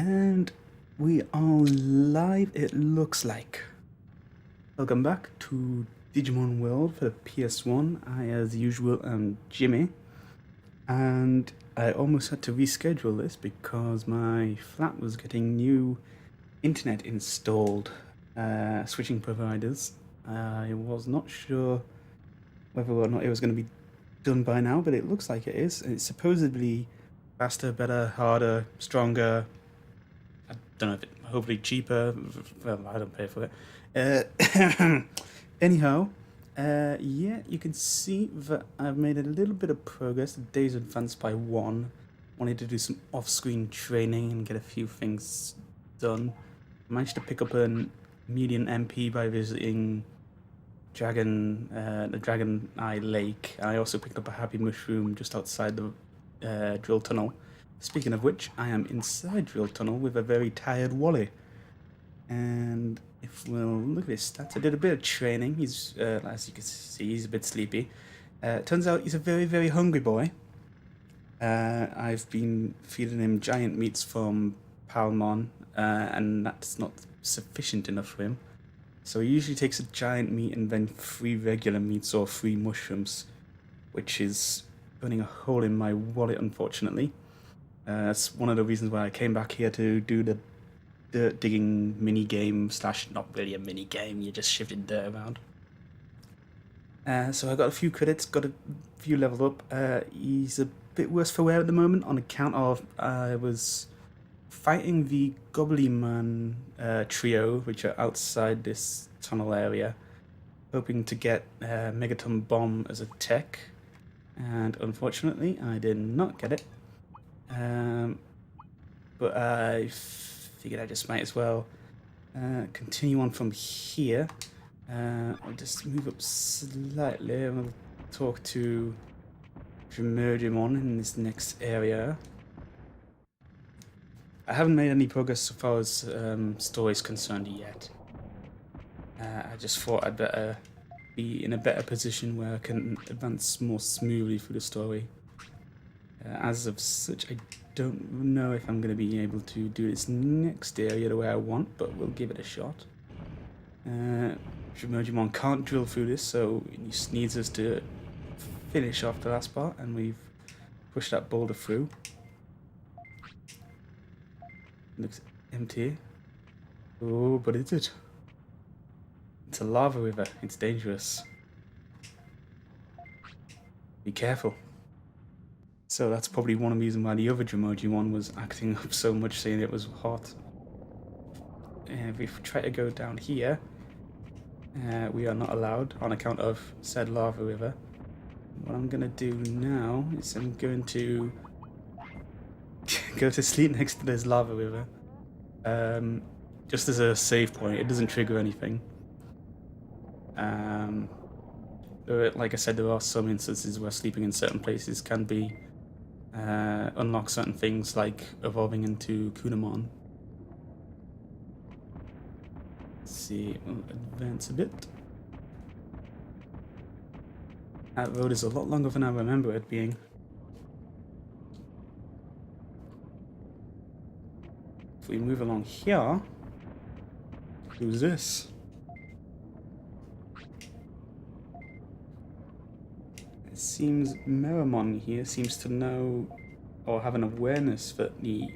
And we are live, it looks like. Welcome back to Digimon World for the PS1. I, as usual, am Jimmy. And I almost had to reschedule this because my flat was getting new internet installed, switching providers. I was not sure whether or not it was going to be done by now, but it looks like it is. It's supposedly faster, better, harder, stronger. I don't know if hopefully cheaper. Well, I don't pay for it. Anyhow, yeah, you can see that I've made a little bit of progress. The day's advanced by one. Wanted to do some off-screen training and get a few things done. Managed to pick up a median MP by visiting the Dragon Eye Lake. I also picked up a happy mushroom just outside the drill tunnel. Speaking of which, I am inside drill tunnel with a very tired Wally. And if we'll look at his stats, I did a bit of training. He's, as you can see, he's a bit sleepy. Turns out he's a very, very hungry boy. I've been feeding him giant meats from Palmon, and that's not sufficient enough for him. So he usually takes a giant meat and then 3 regular meats or 3 mushrooms, which is burning a hole in my wallet, unfortunately. That's one of the reasons why I came back here to do the dirt digging mini game / not really a mini game. You're just shifting dirt around. So I got a few credits, got a few leveled up. He's a bit worse for wear at the moment on account of I was fighting the Gobblyman trio, which are outside this tunnel area, hoping to get Megaton Bomb as a tech, and unfortunately I did not get it. But I figured I just might as well continue on from here. I'll just move up slightly and we'll talk to Junzuki in this next area. I haven't made any progress so far as story is concerned yet. I just thought I'd better be in a better position where I can advance more smoothly through the story. As of such, I don't know if I'm going to be able to do this next area the way I want, but we'll give it a shot. Digimon can't drill through this, so he just needs us to finish off the last part, and we've pushed that boulder through. Looks empty. Oh, but is it? It's a lava river. It's dangerous. Be careful. So that's probably one of the reasons why the other Digimon was acting up so much, saying it was hot. If we try to go down here, we are not allowed on account of said lava river. What I'm going to do now is I'm going to go to sleep next to this lava river. Just as a save point, it doesn't trigger anything. Like I said, there are some instances where sleeping in certain places can be unlock certain things, like evolving into Kunamon. Let's see, we'll advance a bit. That road is a lot longer than I remember it being. If we move along here, who's this? It seems Meramon here seems to know or have an awareness that the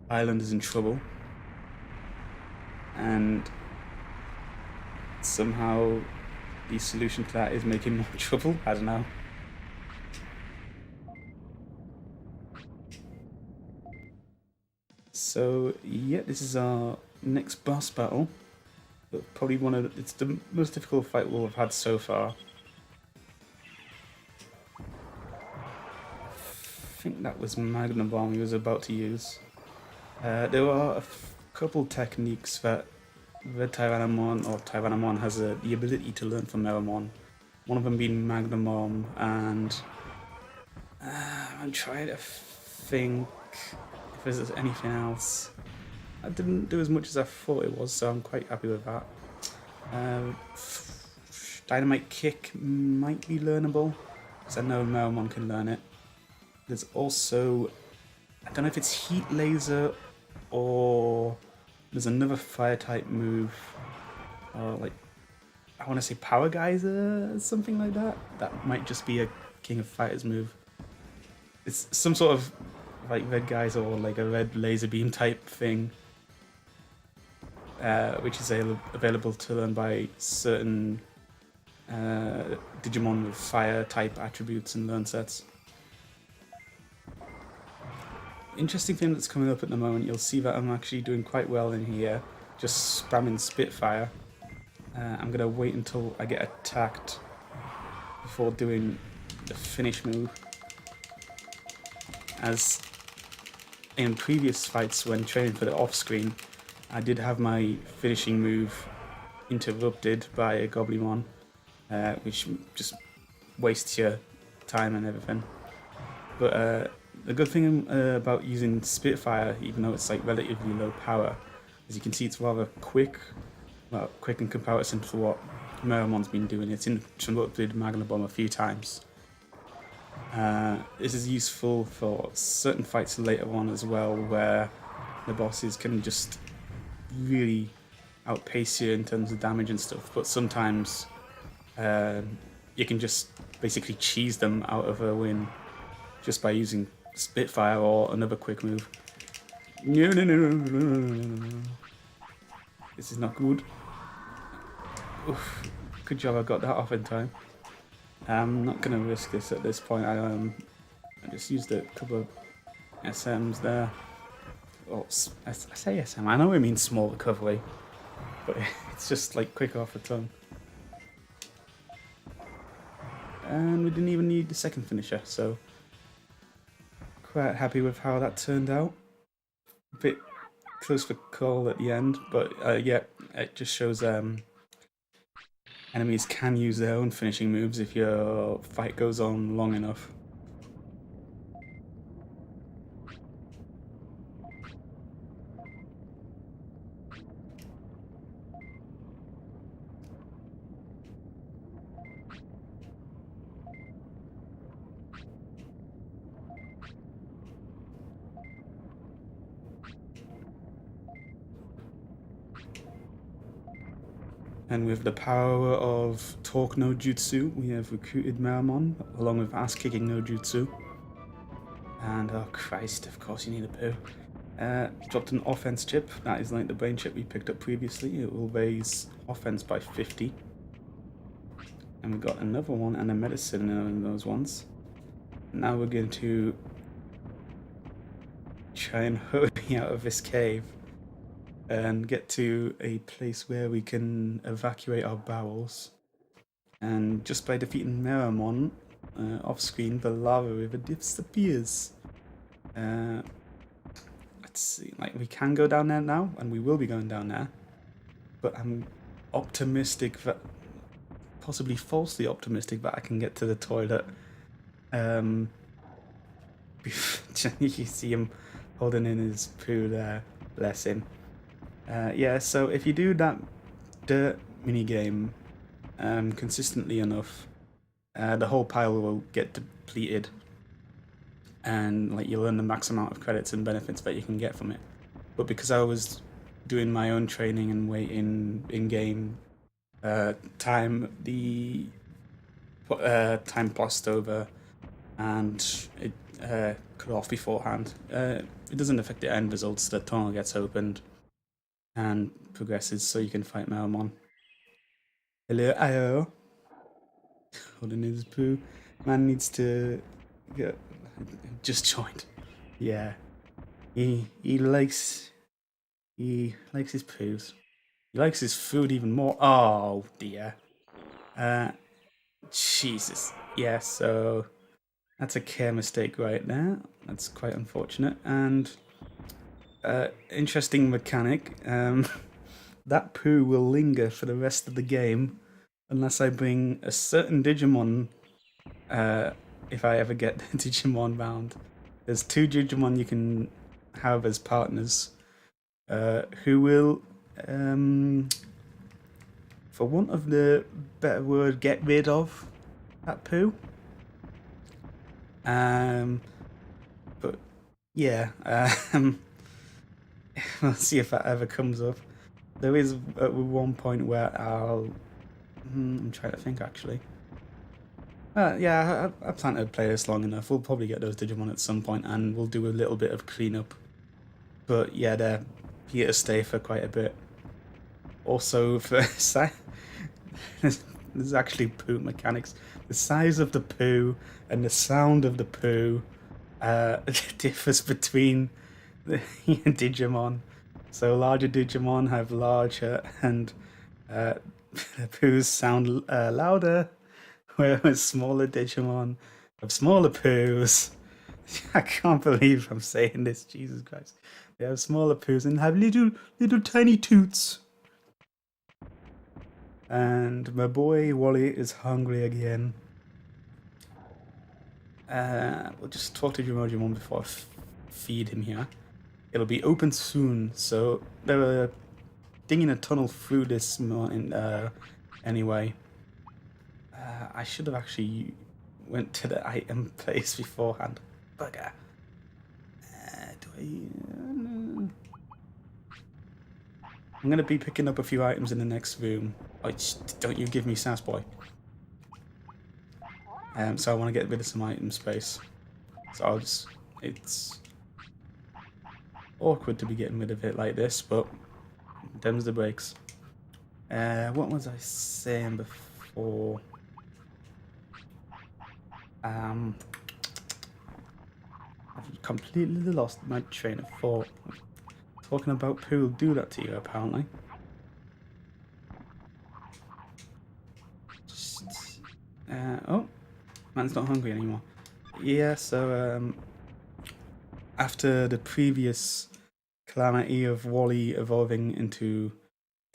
island is in trouble, and somehow the solution to that is making more trouble. I don't know. So yeah, this is our next boss battle. But probably it's the most difficult fight we'll have had so far. I think that was Magnum Bomb he was about to use. There are a couple techniques that the Tyrannomon has the ability to learn from Meramon. One of them being Magnum Bomb, and I'm trying to think if there's anything else. I didn't do as much as I thought it was, so I'm quite happy with that. Dynamite Kick might be learnable, because I know Meramon can learn it. There's also, I don't know if it's Heat Laser or there's another fire type move, or like I want to say Power Geyser, something like that. That might just be a King of Fighters move. It's some sort of like red geyser or like a red laser beam type thing, which is available to learn by certain Digimon with fire type attributes and learn sets. Interesting thing that's coming up at the moment, you'll see that I'm actually doing quite well in here, just spamming Spitfire. I'm going to wait until I get attacked before doing the finish move, as in previous fights when training for the off-screen, I did have my finishing move interrupted by a Goblimon, which just wastes your time and everything. But the good thing about using Spitfire, even though it's like relatively low power, as you can see it's rather quick. Well, quick in comparison to what Meramon's been doing. It's interrupted Magna Bomb a few times. This is useful for certain fights later on as well, where the bosses can just really outpace you in terms of damage and stuff, but sometimes you can just basically cheese them out of a win just by using Spitfire or another quick move. No. This is not good. Oof. Good job I got that off in time. I'm not going to risk this at this point. I just used a couple of SMs there. Oh, I say SM, I know it means small recovery, but it's just like quick off the tongue. And we didn't even need the second finisher, so quite happy with how that turned out. A bit close for call at the end, but yeah, it just shows enemies can use their own finishing moves if your fight goes on long enough. And with the power of Talk no Jutsu, we have recruited Meramon, along with Ass Kicking no Jutsu. And oh Christ, of course you need a poo. Dropped an offense chip, that is like the brain chip we picked up previously. It will raise offense by 50. And we got another one and a medicine in those ones. Now we're going to try and hurry out of this cave and get to a place where we can evacuate our barrels. And just by defeating Meramon off screen, the lava river disappears. Let's see, like we can go down there now, and we will be going down there. But I'm optimistic that, possibly falsely optimistic, that I can get to the toilet. You see him holding in his poo there, bless him. Yeah, so if you do that dirt minigame consistently enough, the whole pile will get depleted, and like you'll earn the max amount of credits and benefits that you can get from it. But because I was doing my own training and waiting in-game time, the time passed over and it cut off beforehand. It doesn't affect the end results. The tunnel gets opened and progresses, so you can fight Meramon. Hello, Io. Holding his poo. Man needs to get just joined. Yeah, he likes his poos. He likes his food even more. Oh dear. Jesus. Yeah, so that's a care mistake right there. That's quite unfortunate. And interesting mechanic. That poo will linger for the rest of the game unless I bring a certain Digimon. If I ever get Digimon bound, there's 2 Digimon you can have as partners, who will, for want of the better word, get rid of that poo. But yeah, We'll see if that ever comes up. There is at one point where I'm trying to think actually. Yeah, I plan to play this long enough. We'll probably get those Digimon at some point, and we'll do a little bit of cleanup. But yeah, they're here to stay for quite a bit. Also, for there's actually poo mechanics. The size of the poo and the sound of the poo differs between the Digimon. So larger Digimon have larger and the poos sound louder, whereas smaller Digimon have smaller poos. I can't believe I'm saying this, Jesus Christ. They have smaller poos and have little tiny toots. And my boy Wally is hungry again. We'll just talk to Junzuki before I feed him here. It'll be open soon, so they were digging a tunnel through this morning anyway. I should have actually went to the item place beforehand. Bugger. I'm going to be picking up a few items in the next room. Oh, don't you give me sass, boy. So I want to get rid of some item space. So I'll just... It's awkward to be getting rid of it like this, but them's the breaks. What was I saying before? I've completely lost my train of thought. Talking about who will do that to you, apparently. Oh, man's not hungry anymore. Yeah, so after the previous calamity of Wally evolving into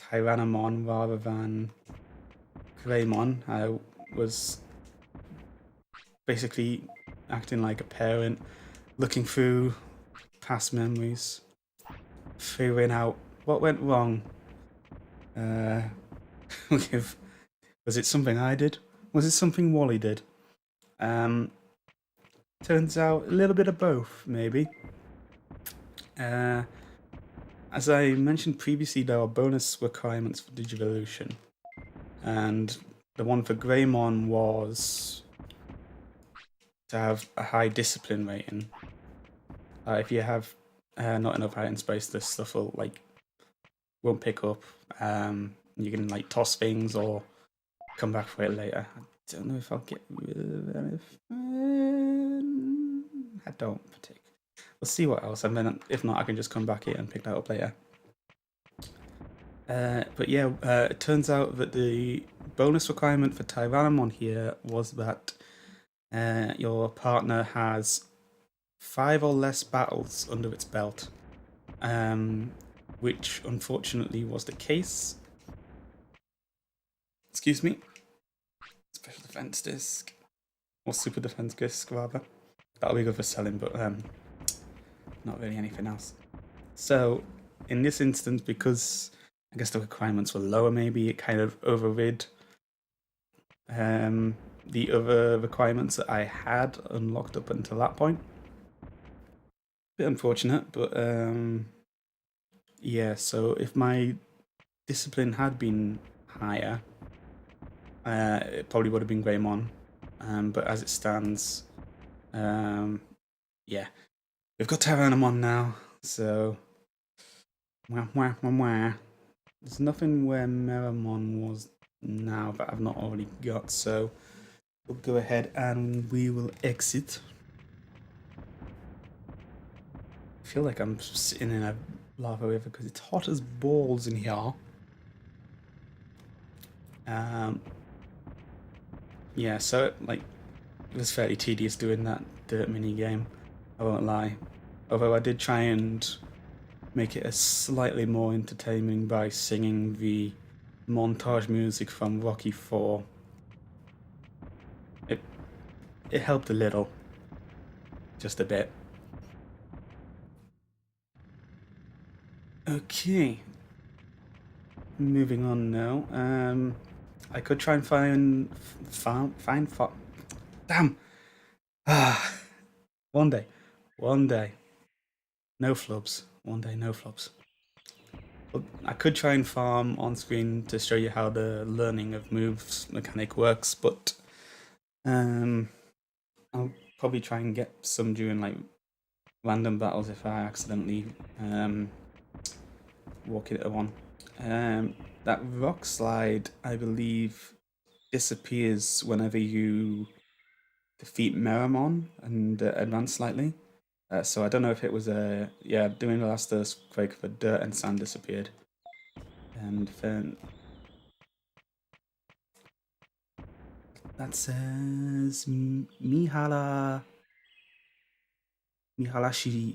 Tyrannomon rather than Greymon, I was basically acting like a parent, looking through past memories, figuring out what went wrong. Was it something I did? Was it something Wally did? Turns out a little bit of both, maybe. As I mentioned previously, there are bonus requirements for Digivolution, and the one for Greymon was to have a high discipline rating. If you have not enough item space, this stuff will won't pick up. You can toss things or come back for it later. I don't know if I'll get rid of anything. I don't particularly. We'll see what else, and then if not, I can just come back here and pick that up later. But yeah, it turns out that the bonus requirement for Tyrannomon here was that your partner has 5 or less battles under its belt, which unfortunately was the case. Excuse me. Special defense disc, or super defense disc rather. That'll be good for selling, but not really anything else. So in this instance, because I guess the requirements were lower, maybe it kind of overrid the other requirements that I had unlocked up until that point. Bit unfortunate, but yeah, so if my discipline had been higher, it probably would have been Greymon. But as it stands, yeah, we've got Tyrannomon now, so there's nothing where Meramon was now that I've not already got, so we'll go ahead and we will exit. I feel like I'm sitting in a lava river because it's hot as balls in here. Yeah, so it was fairly tedious doing that dirt mini game, I won't lie. Although I did try and make it a slightly more entertaining by singing the montage music from Rocky 4. It helped a little, just a bit. Okay, moving on now. I could try and find damn. One day, no flubs. one day no flops. But I could try and farm on screen to show you how the learning of moves mechanic works, but I'll probably try and get some during like random battles if I accidentally walk into one. That rock slide, I believe, disappears whenever you defeat Meramon and advance slightly. So I don't know if it was doing the last earthquake, the dirt and sand disappeared. And then that says Miharashi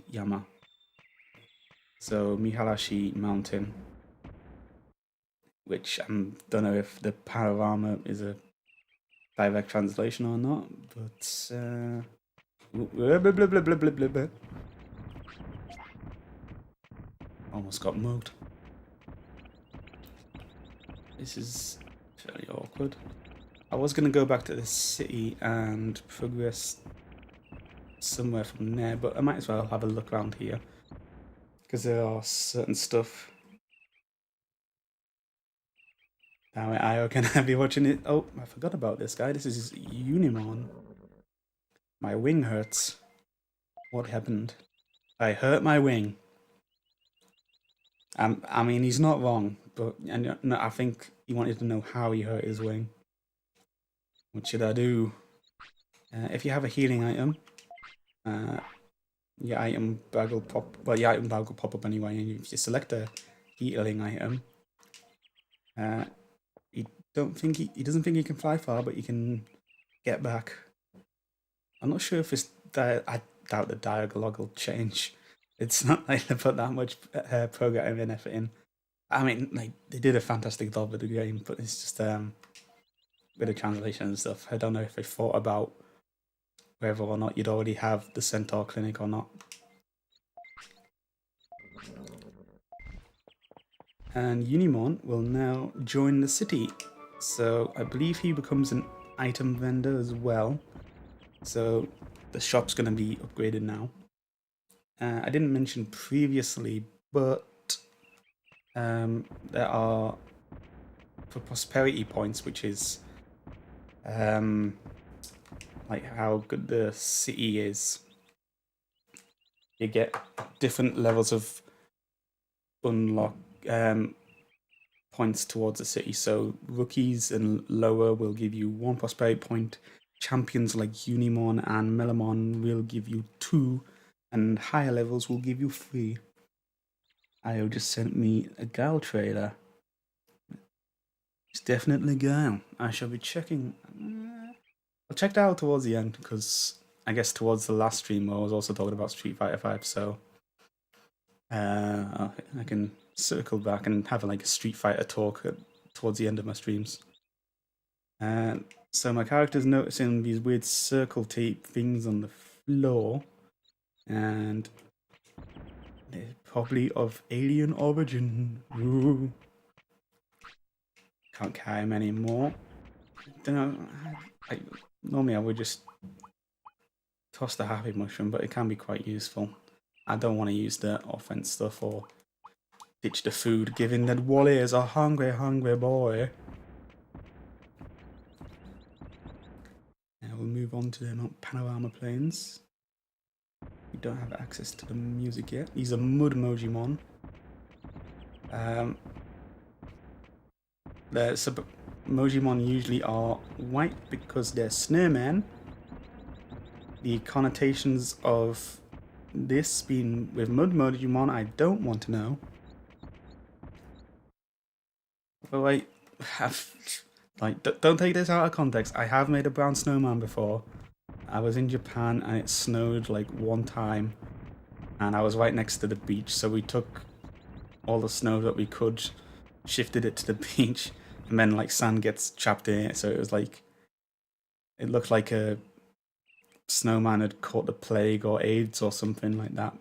Yama. So Miharashi Mountain, which I don't know if the panorama is a direct translation or not, but almost got mugged. This is fairly awkward. I was going to go back to the city and progress somewhere from there, but I might as well have a look around here, because there are certain stuff. Damn it, Io, can I be watching it? Oh, I forgot about this guy. This is Unimon. My wing hurts. What happened? I hurt my wing. I mean, he's not wrong, but I think he wanted to know how he hurt his wing. What should I do? If you have a healing item, your item bag will pop. Well, your item bag will pop up anyway, and if you select a healing item, he doesn't think he can fly far, but he can get back. I'm not sure if it's I doubt the dialogue will change. It's not like they put that much programming and effort in. I mean, like, they did a fantastic job with the game, but it's just with the translation and stuff. I don't know if they thought about whether or not you'd already have the Centaur Clinic or not. And Unimon will now join the city. So I believe he becomes an item vendor as well. So the shop's going to be upgraded now. I didn't mention previously, but there are, for prosperity points, which is like how good the city is, you get different levels of unlock points towards the city. So rookies and lower will give you 1 prosperity point. Champions like Unimon and Melamon will give you 2, and higher levels will give you 3. Io just sent me a Gal trailer. It's definitely Gal. I shall be checking. I'll check that out towards the end, because I guess towards the last stream I was also talking about Street Fighter 5, so I can circle back and have like a Street Fighter talk towards the end of my streams. So my character's noticing these weird circle tape things on the floor, and they're probably of alien origin. Ooh. Can't carry him anymore. Don't know. Normally I would just toss the happy mushroom, but it can be quite useful. I don't want to use the offense stuff or ditch the food, given that Wally is a hungry, hungry boy. Now we'll move on to the panorama plains. We don't have access to the music yet. He's a mud Mojimon. The Mojimon usually are white because they're snowmen. The connotations of this being with mud Mojimon, I don't want to know. But don't take this out of context. I have made a brown snowman before. I was in Japan and it snowed like one time, and I was right next to the beach, so we took all the snow that we could, shifted it to the beach, and then like sand gets trapped in it, so it was like, it looked like a snowman had caught the plague or AIDS or something like that.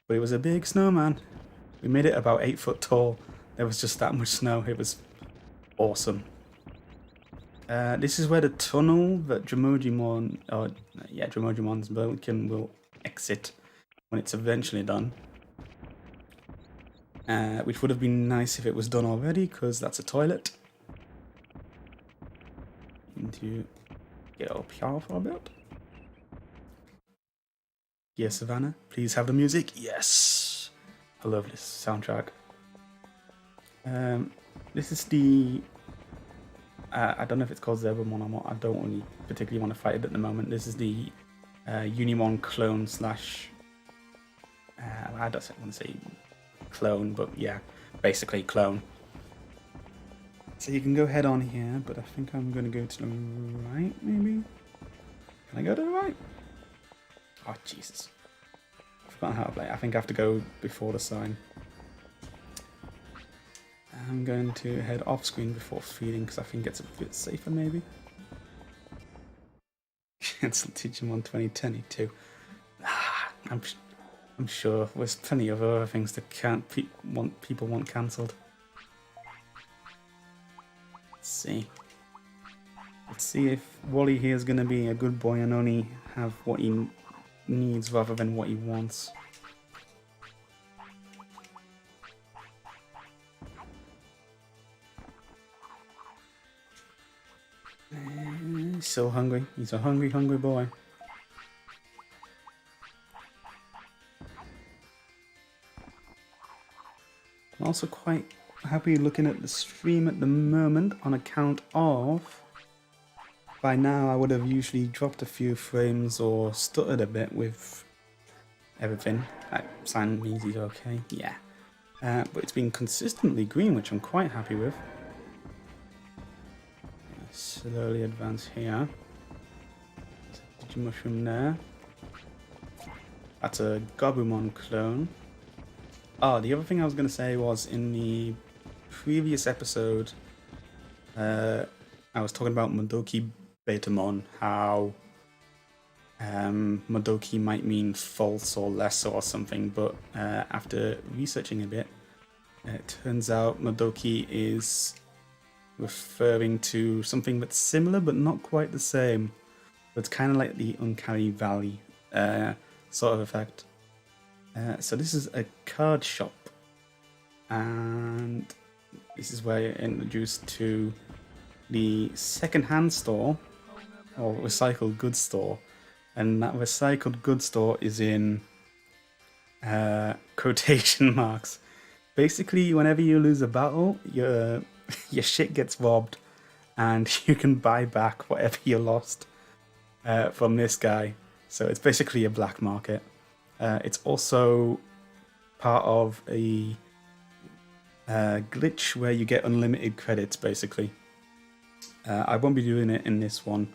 But it was a big snowman. We made it about 8 foot tall. There was just that much snow. It was awesome. This is where the tunnel that Dramojimon's Vulcan will exit when it's eventually done. which would have been nice if it was done already, because that's a toilet. Need to get up here for a bit. Yes, Savannah, please have the music. Yes, I love this soundtrack. This is the I don't know if it's called Zebramon or not. I don't really particularly want to fight it at the moment. This is the Unimon clone slash. I don't want to say clone, but yeah, basically clone. So you can go head on here, but I think I'm going to go to the right, maybe? Can I go to the right? Oh, Jesus. I've forgotten how to play. I think I have to go before the sign. I'm going to head off screen before feeding because I think it's a bit safer, maybe. Cancel Digimon 2022. I'm sure there's plenty of other things that people want cancelled. Let's see. Let's see if Wally here is going to be a good boy and only have what he needs rather than what he wants. He's so hungry. He's a hungry, hungry boy. I'm also quite happy looking at the stream at the moment on account of by now I would have usually dropped a few frames or stuttered a bit with everything. Sign means he's okay, yeah. But it's been consistently green, which I'm quite happy with. Slowly advance here. There's a Digimushroom there. That's a Gabumon clone. Oh, the other thing I was going to say was in the previous episode, I was talking about Madoki Betamon, how Madoki might mean false or lesser or something, but after researching a bit, it turns out Madoki is referring to something that's similar but not quite the same. It's kind of like the Uncanny Valley sort of effect. So this is a card shop, and this is where you're introduced to the second-hand store or recycled goods store, and that recycled goods store is in quotation marks. Basically, whenever you lose a battle, your shit gets robbed, and you can buy back whatever you lost from this guy. So it's basically a black market. It's also part of a glitch where you get unlimited credits, basically. I won't be doing it in this one,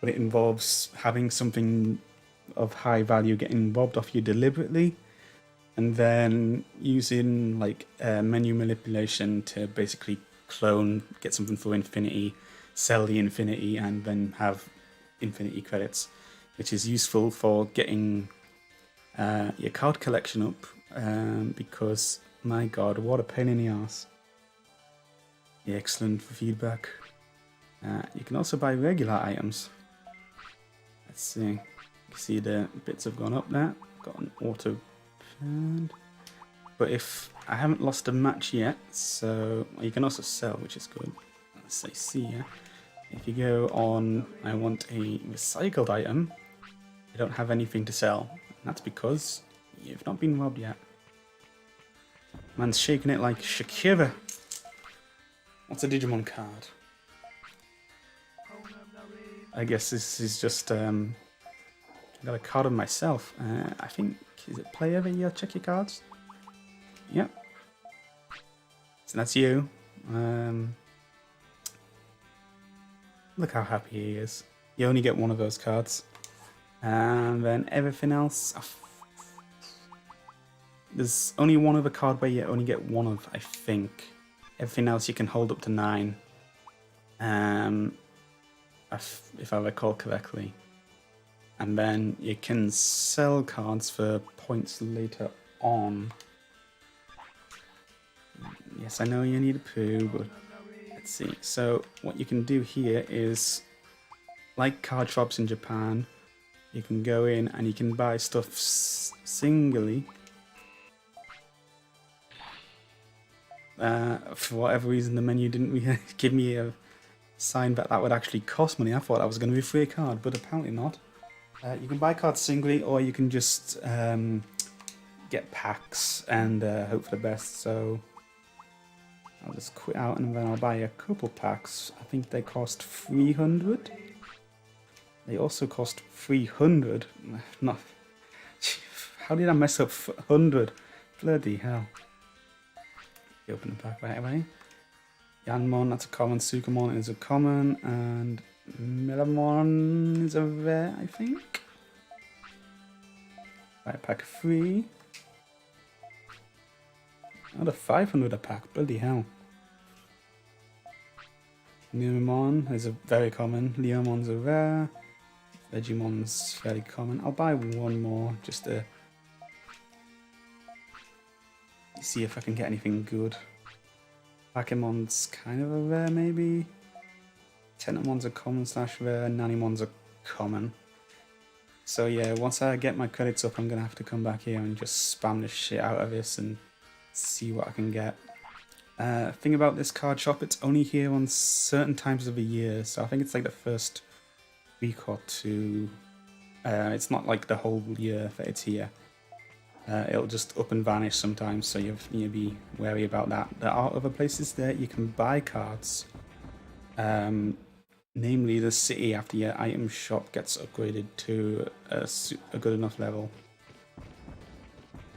but it involves having something of high value getting robbed off you deliberately, and then using like menu manipulation to basically clone, get something for infinity, sell the infinity, and then have infinity credits, which is useful for getting your card collection up, because my god, what a pain in the ass. Excellent feedback. You can also buy regular items. Let's see. You can see the bits have gone up there. Got an auto pad. But if I haven't lost a match yet, so you can also sell, which is good. Let's say see here. If you go on, I want a recycled item, I don't have anything to sell. And that's because you've not been robbed yet. Man's shaking it like Shakira. What's a Digimon card? I guess this is just, I got a card of myself. I think, is it play every year? Check your cards. Yep. So that's you. Look how happy he is. You only get one of those cards. And then everything else... There's only one other card where you only get one of, I think. Everything else you can hold up to 9. If I recall correctly. And then you can sell cards for points later on. Yes, I know you need a poo, but let's see. So what you can do here is, like card shops in Japan, you can go in and you can buy stuff singly. For whatever reason, the menu didn't really give me a sign that that would actually cost money. I thought that was going to be a free card, but apparently not. You can buy cards singly, or you can just get packs and hope for the best. So I'll just quit out and then I'll buy a couple packs. I think they cost 300. They also cost 300. Not. How did I mess up 100? Bloody hell. Open the pack right away. Yanmon, that's a common. Sukamon is a common. And Melamon is a rare, I think. Right, pack 3. Another 500 a pack. Bloody hell. Numemon is a very common. Leomon's a rare. Digimon's fairly common. I'll buy one more just to see if I can get anything good. Pakemon's kind of a rare, maybe. Tenamon's a common / rare. Nanimon's a common. So yeah, once I get my credits up, I'm gonna have to come back here and just spam the shit out of this and see what I can get. Thing about this card shop, it's only here on certain times of the year, so I think it's like the first week or two. It's not like the whole year that it's here. It'll just up and vanish sometimes, so you need to be wary about that. There are other places there you can buy cards, namely the city after your item shop gets upgraded to a good enough level.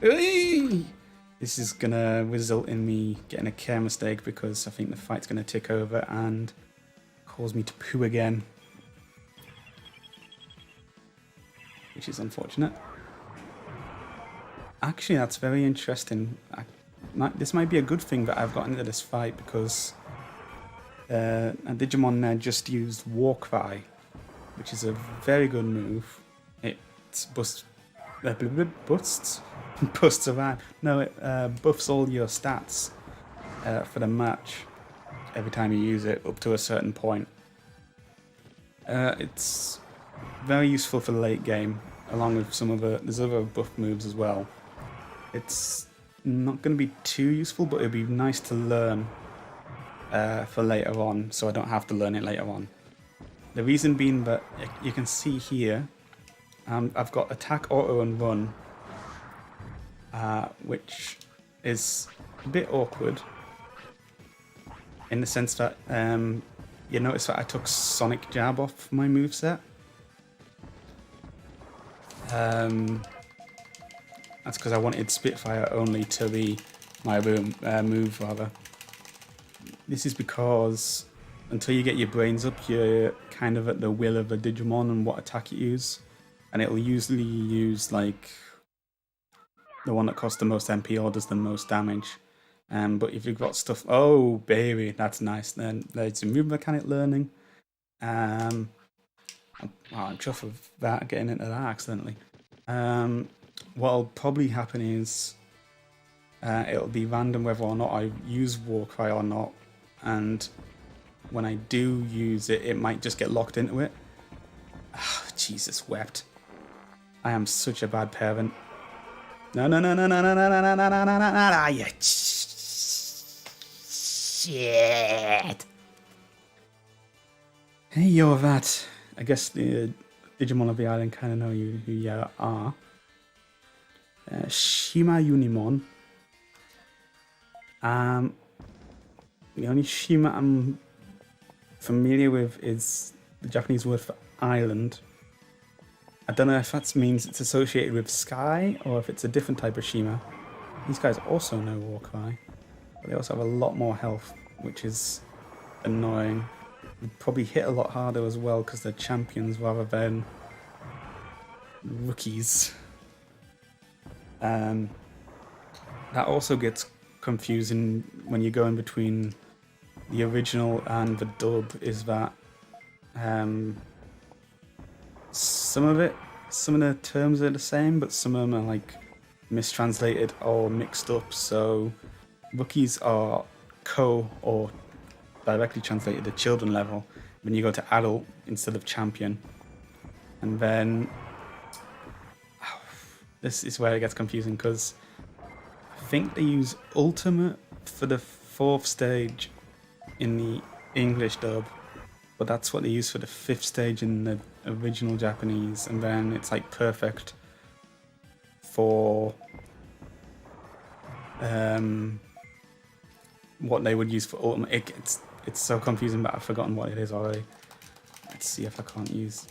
This is gonna result in me getting a care mistake because I think the fight's gonna tick over and cause me to poo again, which is unfortunate. Actually, that's very interesting. This might be a good thing that I've got into this fight because a Digimon there just used Warcry, which is a very good move. It busts around. No, it buffs all your stats for the match every time you use it up to a certain point. It's very useful for the late game, along with some other. There's other buff moves as well. It's not going to be too useful, but it'd be nice to learn for later on, so I don't have to learn it later on. The reason being that you can see here, I've got attack, auto, and run, which is a bit awkward in the sense that you notice that I took Sonic Jab off my moveset. That's because I wanted Spitfire only to be my move, rather. This is because until you get your brains up, you're kind of at the will of the Digimon and what attack you use. And it'll usually use like the one that costs the most MP or does the most damage. But if you've got stuff, oh baby, that's nice. Then there's some move mechanic learning. I'm chuffed with that, getting into that accidentally. What'll probably happen is it'll be random whether or not I use Warcry or not, and when I do use it, it might just get locked into it. Oh, Jesus wept. I am such a bad parent. No, no, no, no, no, no, no, no, no, no, no, no, no, no, you shit. Hey, you're that. I guess the Digimon of the island kind of know who you are. Shima Unimon. The only Shima I'm familiar with is the Japanese word for island. I don't know if that means it's associated with sky or if it's a different type of Shima. These guys also know Warcry, but they also have a lot more health, which is annoying. They probably hit a lot harder as well because they're champions rather than rookies. That also gets confusing when you go in between the original and the dub, is that some of the terms are the same, but some of them are like mistranslated or mixed up. So rookies are or directly translated to children level when you go to adult instead of champion. And then this is where it gets confusing because I think they use ultimate for the 4th stage in the English dub, but that's what they use for the 5th stage in the original Japanese, and then it's like perfect for what they would use for ultimate. It's so confusing, but I've forgotten what it is already. Let's see if I can't use.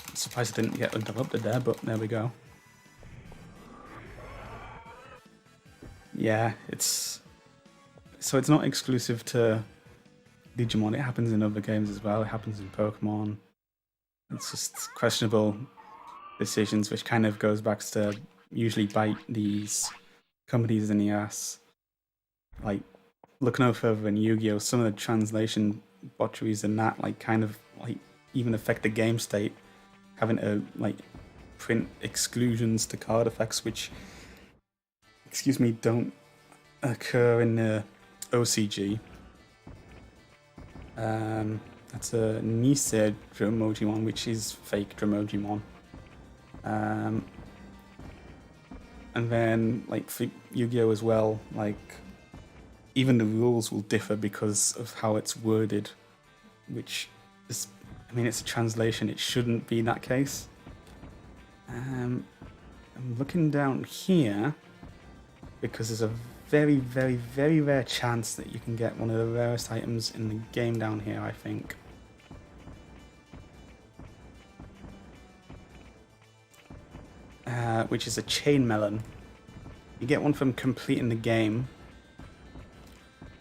I'm surprised I didn't get interrupted there, but there we go. Yeah, it's not exclusive to Digimon. It happens in other games as well. It happens in Pokemon. It's just questionable decisions, which kind of goes back to usually bite these companies in the ass. Like, look no further than Yu-Gi-Oh! Some of the translation botcheries and that, like, kind of like even affect the game state, having to like print exclusions to card effects, which, excuse me, don't occur in the OCG. That's a Nisei Dromojimon, which is fake Dromojimon. And then, like, for Yu-Gi-Oh! As well, like, even the rules will differ because of how it's worded, which is, I mean, it's a translation, it shouldn't be that case. I'm looking down here because there's a very, very, very rare chance that you can get one of the rarest items in the game down here, I think. Which is a chain melon. You get one from completing the game,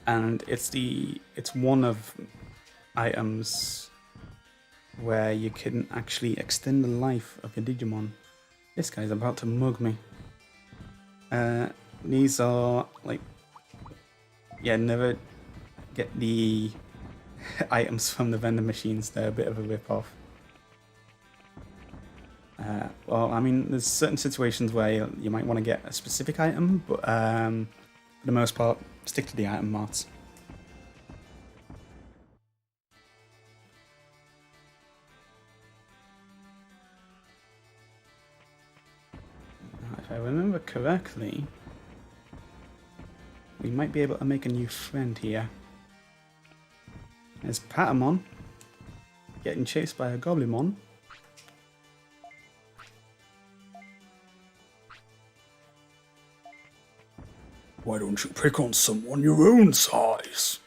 and it's one of items where you can actually extend the life of your Digimon. This guy's about to mug me. These are like, yeah, never get the items from the vending machines. They're a bit of a rip-off. Well, I mean, there's certain situations where you might want to get a specific item, but for the most part, stick to the item mods. Now, if I remember correctly, we might be able to make a new friend here. There's Patamon getting chased by a Goblimon. Why don't you pick on someone your own size?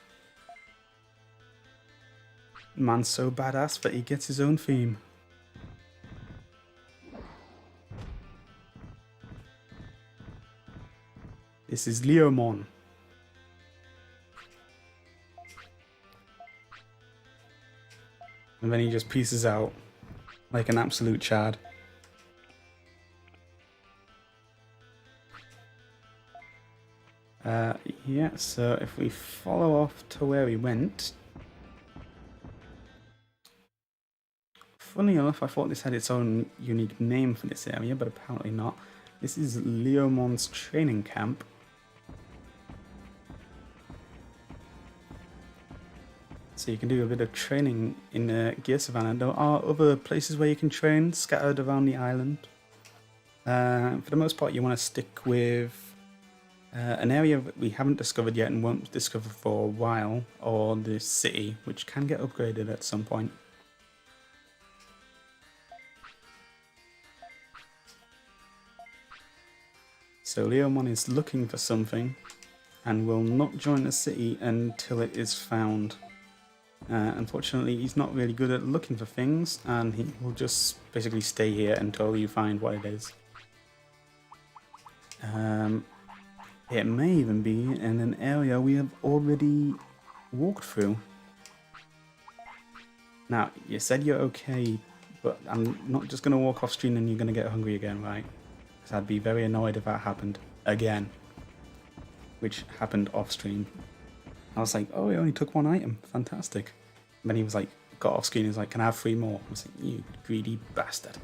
Man's so badass that he gets his own theme. This is Leomon. And then he just pieces out like an absolute chad. Yeah, so if we follow off to where we went... Funny enough, I thought this had its own unique name for this area, but apparently not. This is Leomon's training camp. So you can do a bit of training in the Gear Savannah. There are other places where you can train scattered around the island. For the most part, you want to stick with an area that we haven't discovered yet and won't discover for a while, or the city, which can get upgraded at some point. So Leomon is looking for something and will not join the city until it is found. Unfortunately, he's not really good at looking for things, and he will just basically stay here until you find what it is. It may even be in an area we have already walked through. Now, you said you're okay, but I'm not just going to walk off screen and you're going to get hungry again, right? Because I'd be very annoyed if that happened again. Which happened off stream. I was like, oh, he only took one item. Fantastic. And then he was like, got off screen and was like, can I have 3 more? I was like, you greedy bastard.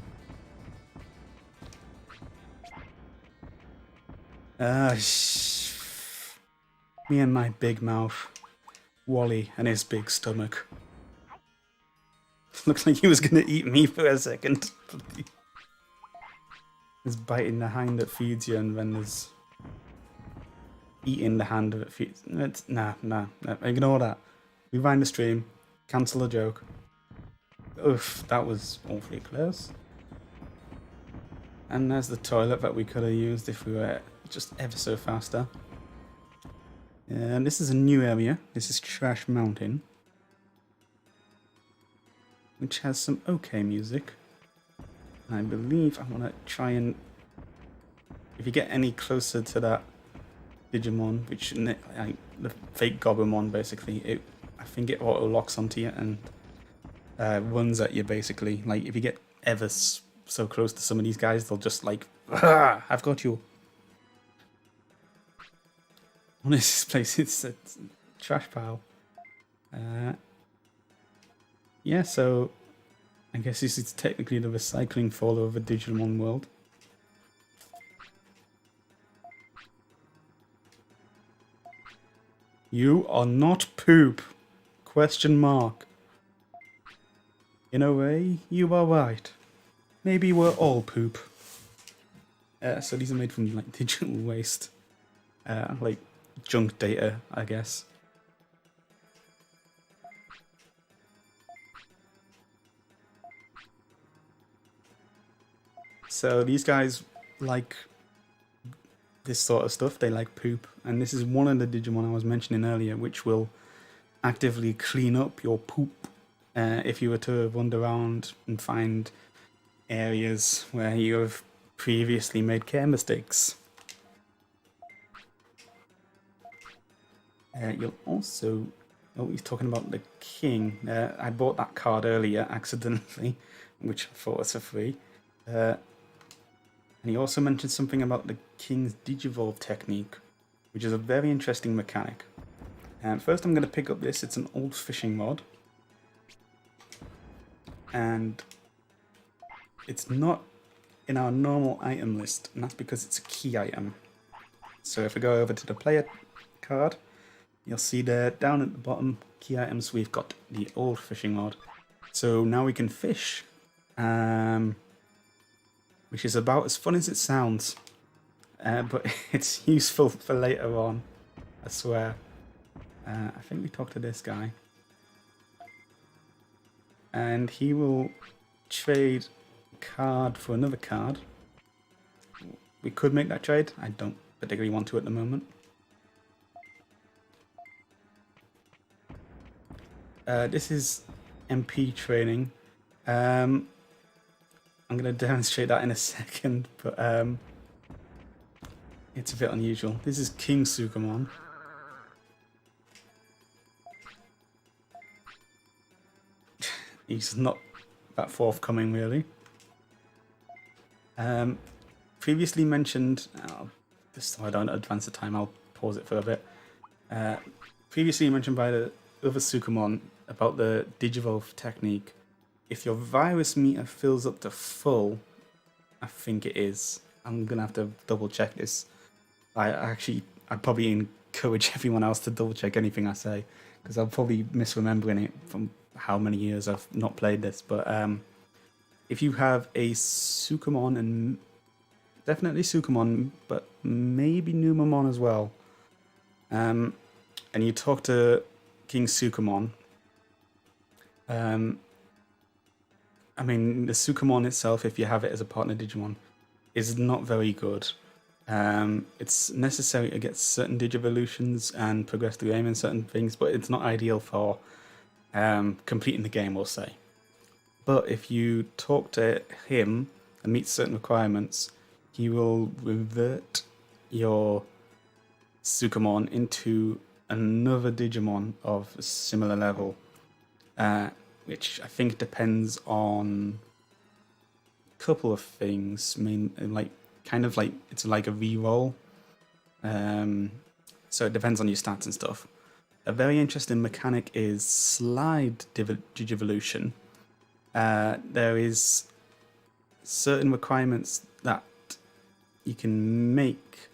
Me and my big mouth. Wally and his big stomach. Looks like he was going to eat me for a second. There's biting the hind that feeds you, and then there's eating the hand of it. Nah, ignore that. Rewind the stream. Cancel the joke. Oof, that was awfully close. And there's the toilet that we could have used if we were just ever so faster. And this is a new area. This is Trash Mountain, which has some okay music. I believe I want to try and... If you get any closer to that Digimon, which like the fake Goblimon, basically, I think it auto locks onto you and runs at you. Basically, like if you get ever so close to some of these guys, they'll just like, ah, I've got you. On this place, it's a trash pile. Yeah, so I guess this is technically the recycling folder of a Digimon world. You are not poop. Question mark. In a way, you are right. Maybe we're all poop. So these are made from like digital waste. Like junk data, I guess. So these guys like this sort of stuff. They like poop. And this is one of the Digimon I was mentioning earlier, which will actively clean up your poop if you were to wander around and find areas where you have previously made care mistakes. You'll also... Oh, he's talking about the king. I bought that card earlier accidentally, which I thought was for free. And he also mentioned something about the king's Digivolve technique, which is a very interesting mechanic. First I'm going to pick up this. It's an old fishing rod. And it's not in our normal item list, and that's because it's a key item. So if we go over to the player card, you'll see there down at the bottom, key items, we've got the old fishing rod. So now we can fish, which is about as fun as it sounds. But it's useful for later on, I swear. I think we talked to this guy. And he will trade a card for another card. We could make that trade. I don't particularly want to at the moment. This is MP training. I'm going to demonstrate that in a second, but it's a bit unusual. This is King Sukamon. He's not that forthcoming, really. Previously mentioned, just so I don't advance the time, I'll pause it for a bit. Previously mentioned by the other Sukamon about the Digivolve technique. If your virus meter fills up to full, I think it is. I'm gonna have to double check this. I'd probably encourage everyone else to double check anything I say, because I'm probably misremembering it from how many years I've not played this. But if you have a Sukamon, and definitely Sukamon, but maybe Numamon as well, and you talk to King Sukamon, I mean, the Sukamon itself, if you have it as a partner Digimon, is not very good. It's necessary to get certain Digivolutions and progress the game in certain things, but it's not ideal for completing the game, we'll say. But if you talk to him and meet certain requirements, he will revert your Sukamon into another Digimon of a similar level, which I think depends on a couple of things. I mean, it's like a reroll. So it depends on your stats and stuff. A very interesting mechanic is slide Digivolution. There is certain requirements that you can make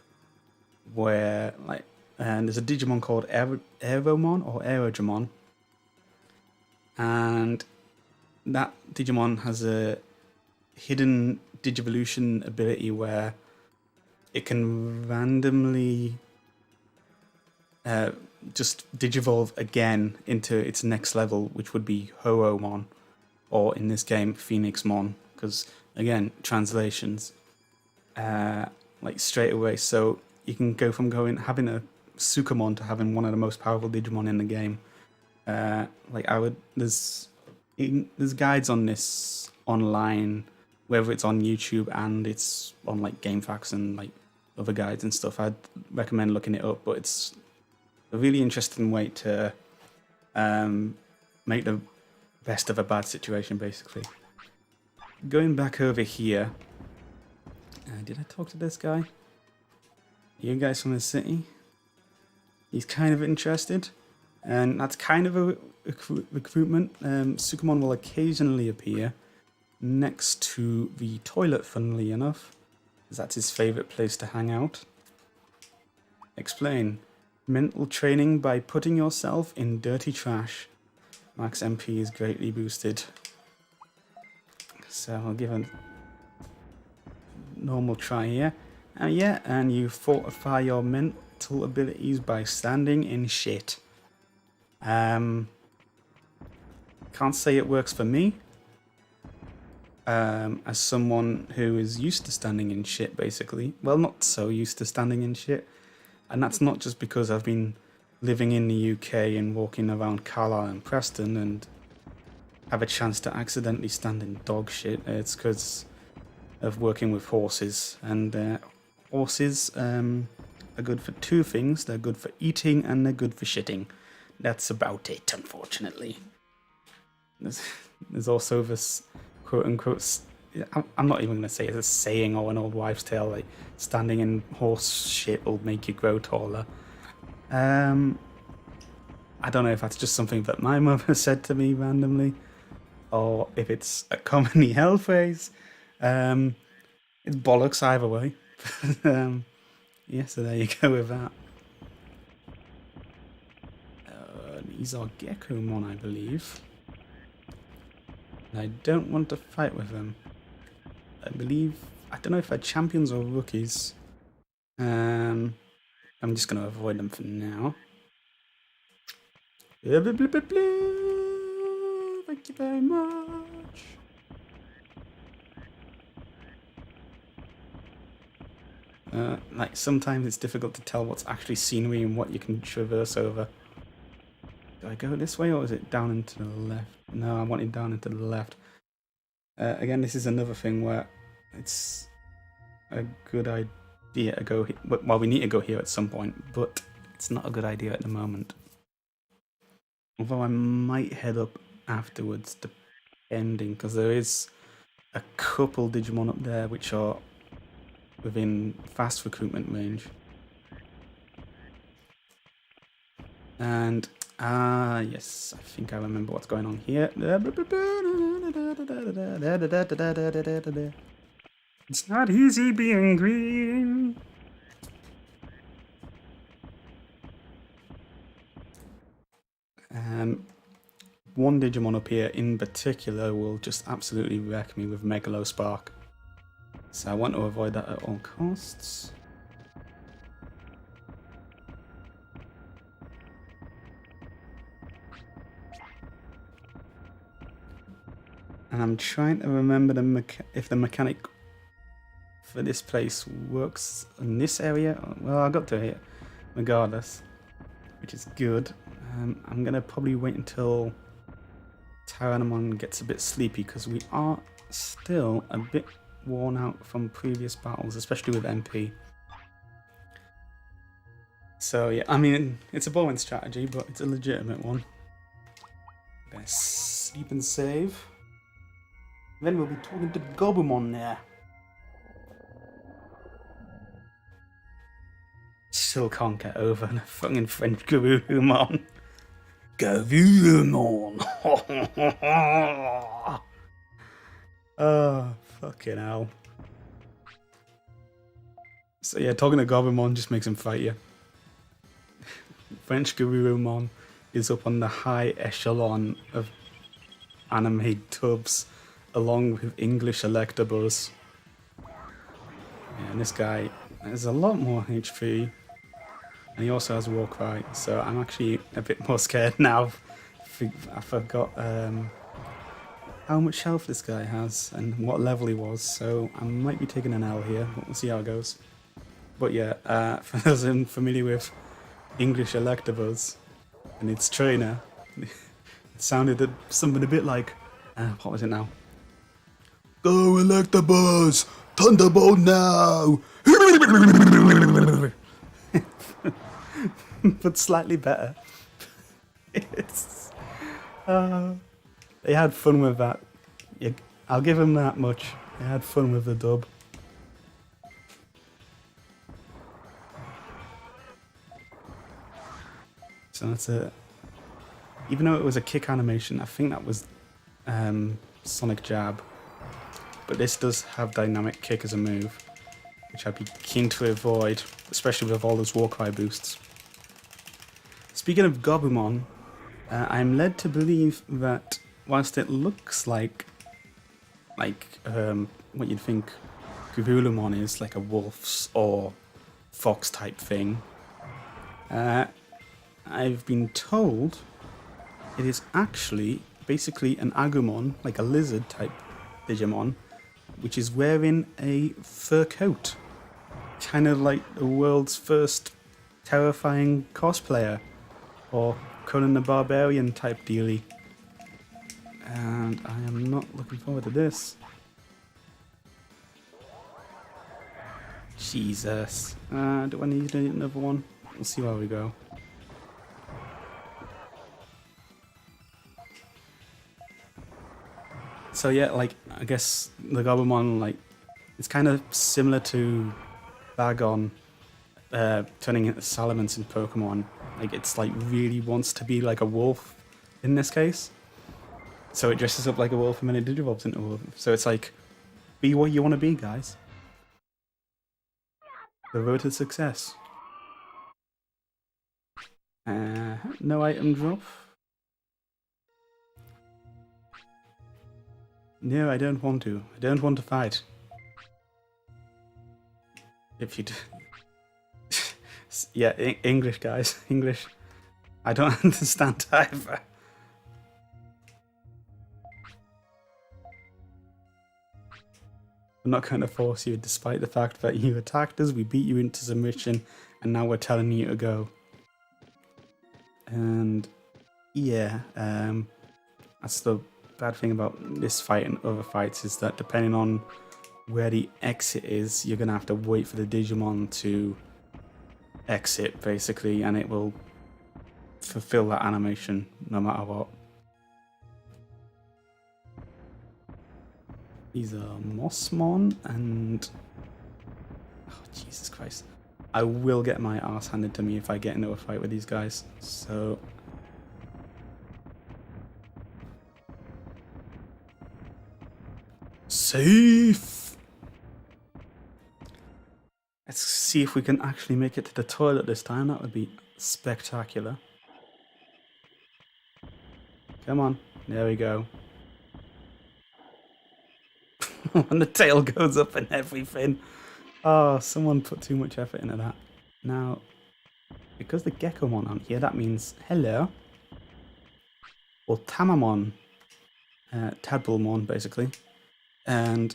where, like, and there's a Digimon called Aeromon or Aerodramon, and that Digimon has a hidden Digivolution ability where it can randomly just digivolve again into its next level, which would be Ho-Oh-Mon, or in this game, Phoenix-Mon, because again, translations, like straight away. So you can go from having a Sukamon to having one of the most powerful Digimon in the game. There's guides on this online, whether it's on YouTube and it's on like GameFAQs and like other guides and stuff. I'd recommend looking it up, but it's a really interesting way to make the best of a bad situation, basically. Going back over here, did I talk to this guy? You guys from the city? He's kind of interested, and that's kind of a recruitment. Sukamon will occasionally appear next to the toilet, funnily enough, because that's his favourite place to hang out. Explain. Mental training by putting yourself in dirty trash. Max MP is greatly boosted. So I'll give a normal try here. And you fortify your mental abilities by standing in shit. Can't say it works for me. As someone who is used to standing in shit, basically. Well, not so used to standing in shit. And that's not just because I've been living in the UK and walking around Carlisle and Preston and have a chance to accidentally stand in dog shit. It's because of working with horses. And horses are good for two things. They're good for eating and they're good for shitting. That's about it, unfortunately. There's also this quote-unquote... I'm not even going to say it's a saying or an old wives' tale, like standing in horse shit will make you grow taller. I don't know if that's just something that my mother said to me randomly, or if it's a commonly held phrase. It's bollocks either way. Yeah, so there you go with that. These are Gekomon, I believe. And I don't want to fight with them. I don't know if they're champions or rookies. I'm just going to avoid them for now. Thank you very much. Like sometimes it's difficult to tell what's actually scenery and what you can traverse over. Do I go this way or is it down and to the left? No, I want it down and to the left. Again, this is another thing where it's a good idea to go here. Well, we need to go here at some point, but it's not a good idea at the moment. Although I might head up afterwards, depending, because there is a couple Digimon up there which are within fast recruitment range. And yes, I think I remember what's going on here. It's not easy being green. One Digimon up here in particular will just absolutely wreck me with Megalospark. So I want to avoid that at all costs. And I'm trying to remember if the mechanic for this place works in this area. Well, I got to it regardless, which is good. I'm going to probably wait until Tyrannomon gets a bit sleepy because we are still a bit worn out from previous battles, especially with MP. So yeah, I mean, it's a boring strategy, but it's a legitimate one. I'm going to sleep and save. Then we'll be talking to Gobumon there. Still can't get over the fucking French Garurumon. Garurumon! Oh, fucking hell. So yeah, talking to Gobumon just makes him fight you. French Garurumon is up on the high echelon of anime tubs, along with English Electabuzz. Yeah, and this guy has a lot more HP. and he also has war cry. So I'm actually a bit more scared now. I forgot how much health this guy has and what level he was. So I might be taking an L here, but we'll see how it goes. But yeah, for those unfamiliar with English Electabuzz and its trainer, it sounded something a bit like, what was it now? Go Electabuzz! Thunderbolt now! But slightly better. It's, they had fun with that. I'll give them that much. They had fun with the dub. So that's it. Even though it was a kick animation, I think that was Sonic Jab. But this does have dynamic kick as a move, which I'd be keen to avoid, especially with all those Warcry boosts. Speaking of Gabumon, I'm led to believe that whilst it looks like what you'd think Gabumon is, like a wolf's or fox type thing, I've been told it is actually basically an Agumon, like a lizard type Digimon, which is wearing a fur coat. Kind of like the world's first terrifying cosplayer, or Conan the Barbarian type dealy. And I am not looking forward to this. Jesus. Do I need another one? We'll see where we go. So yeah, like, I guess the Gabumon, like, it's kind of similar to Bagon turning into Salamence in Pokemon. Like, it's like really wants to be like a wolf in this case. So it dresses up like a wolf and then it digivolves into a wolf. So it's like, be what you want to be, guys. The road to success. No item drop. No, I don't want to. I don't want to fight. If you do. Yeah, English, guys. English. I don't understand either. I'm not going to force you, despite the fact that you attacked us, we beat you into submission, and now we're telling you to go. And yeah, that's the bad thing about this fight and other fights, is that depending on where the exit is, you're going to have to wait for the Digimon to exit, basically, and it will fulfill that animation no matter what. These are Mossmon and... oh, Jesus Christ. I will get my ass handed to me if I get into a fight with these guys, so... safe! Let's see if we can actually make it to the toilet this time. That would be spectacular. Come on. There we go. When the tail goes up and everything. Oh, someone put too much effort into that. Now, because the Geckomon aren't here, that means hello. Or Tamamon. Tadpolmon, basically. And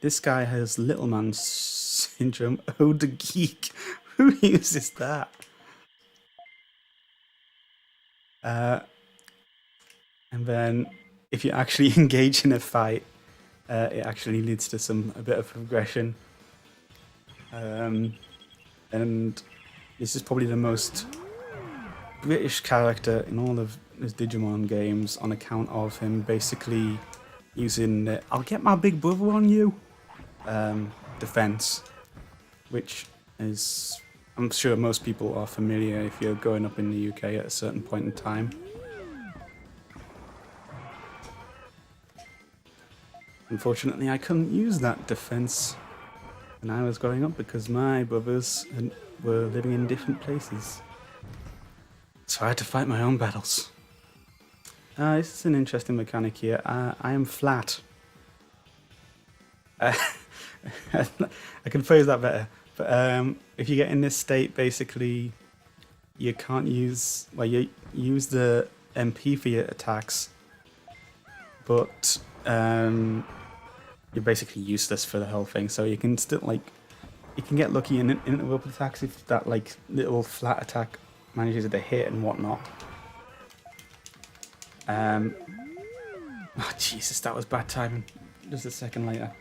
this guy has Little Man Syndrome. Oh, the geek. Who uses that? And then, if you actually engage in a fight, it actually leads to a bit of progression. And this is probably the most British character in all of his Digimon games, on account of him basically using the "I'll get my big brother on you" defense, which is, I'm sure most people are familiar if you're growing up in the UK at a certain point in time. Unfortunately, I couldn't use that defense when I was growing up because my brothers were living in different places. So I had to fight my own battles. This is an interesting mechanic here. I am flat. I can phrase that better. But if you get in this state, basically, you can't use... Well, you use the MP for your attacks, but you're basically useless for the whole thing. So you can still, like... You can get lucky in interval attacks if that, like, little flat attack manages to hit and whatnot. Oh, Jesus, that was bad timing. Just a second later.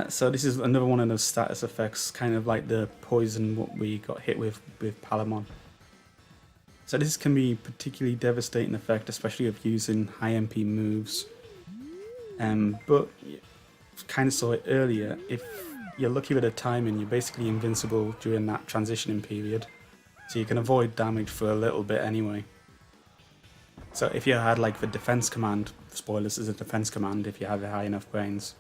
So this is another one of those status effects, kind of like the poison what we got hit with Palamon. So this can be particularly devastating effect, especially if using high MP moves. But kind of saw it earlier, if you're lucky with the timing, you're basically invincible during that transitioning period. So you can avoid damage for a little bit anyway. So if you had like the defense command, spoilers is a defense command if you have high enough brains,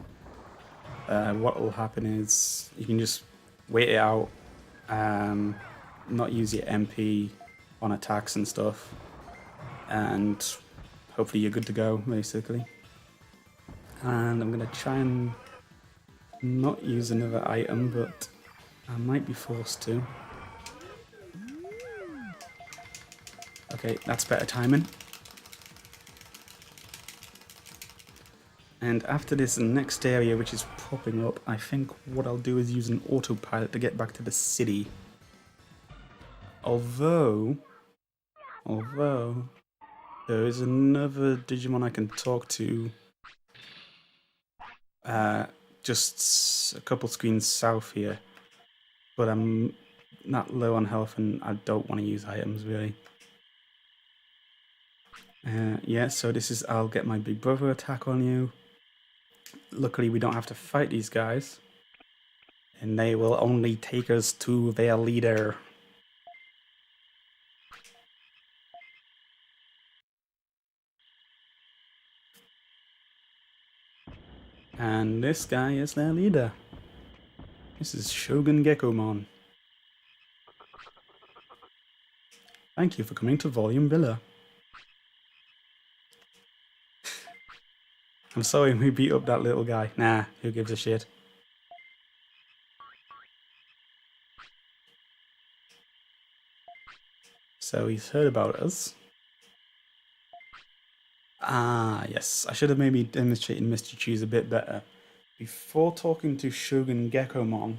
what will happen is you can just wait it out, not use your MP on attacks and stuff, and hopefully you're good to go, basically. And I'm going to try and not use another item, but I might be forced to. Okay, that's better timing. And after this next area, which is popping up, I think what I'll do is use an autopilot to get back to the city. Although there is another Digimon I can talk to just a couple screens south here, but I'm not low on health and I don't want to use items really. Yeah, so this is I'll get my big brother attack on you. Luckily we don't have to fight these guys, and they will only take us to their leader. And this guy is their leader. This is Shogun Gekomon. Thank you for coming to Volume Villa. I'm sorry we beat up that little guy. Nah, who gives a shit? So he's heard about us. Ah, yes. I should have maybe demonstrated Mr. Cheese a bit better. Before talking to Shogun Gekomon,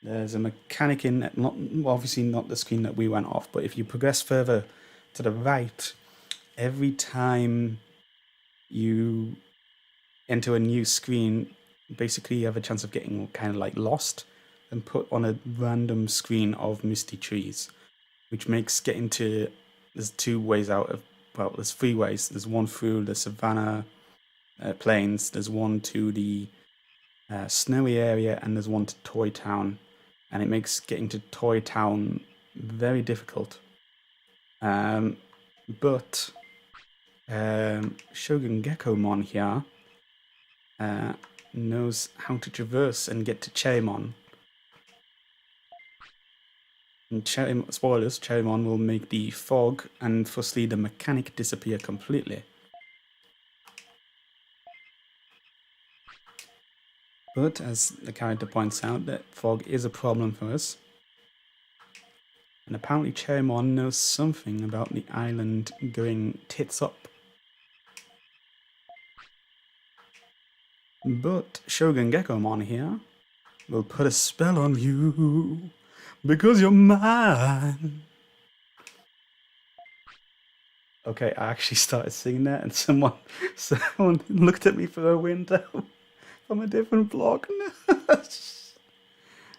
there's a mechanic in, not obviously not the screen that we went off, but if you progress further to the right, every time you enter a new screen, basically you have a chance of getting kind of like lost and put on a random screen of misty trees, which makes getting to... There's two ways out of... Well, there's three ways. There's one through the savannah plains, there's one to the snowy area, and there's one to Toy Town. And it makes getting to Toy Town very difficult. But Shogun Gekomon here knows how to traverse and get to Cherrymon. And spoilers, Cherrymon will make the fog and firstly the mechanic disappear completely. But as the character points out, that fog is a problem for us. And apparently Cherrymon knows something about the island going tits up. But Shogun Gekomon here will put a spell on you, because you're mine. Okay, I actually started singing that and someone looked at me through a window from a different block.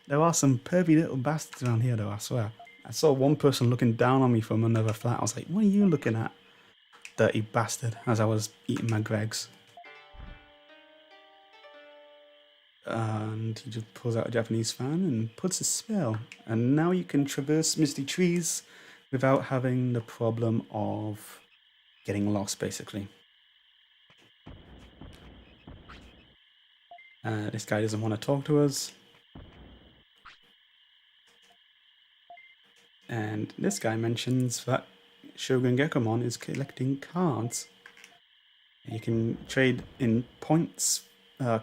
There are some pervy little bastards around here though, I swear. I saw one person looking down on me from another flat. I was like, what are you looking at, dirty bastard, as I was eating my Greggs. And he just pulls out a Japanese fan and puts a spell. And now you can traverse misty trees without having the problem of getting lost, basically. This guy doesn't want to talk to us. And this guy mentions that Shogun Gekomon is collecting cards. You can trade in points,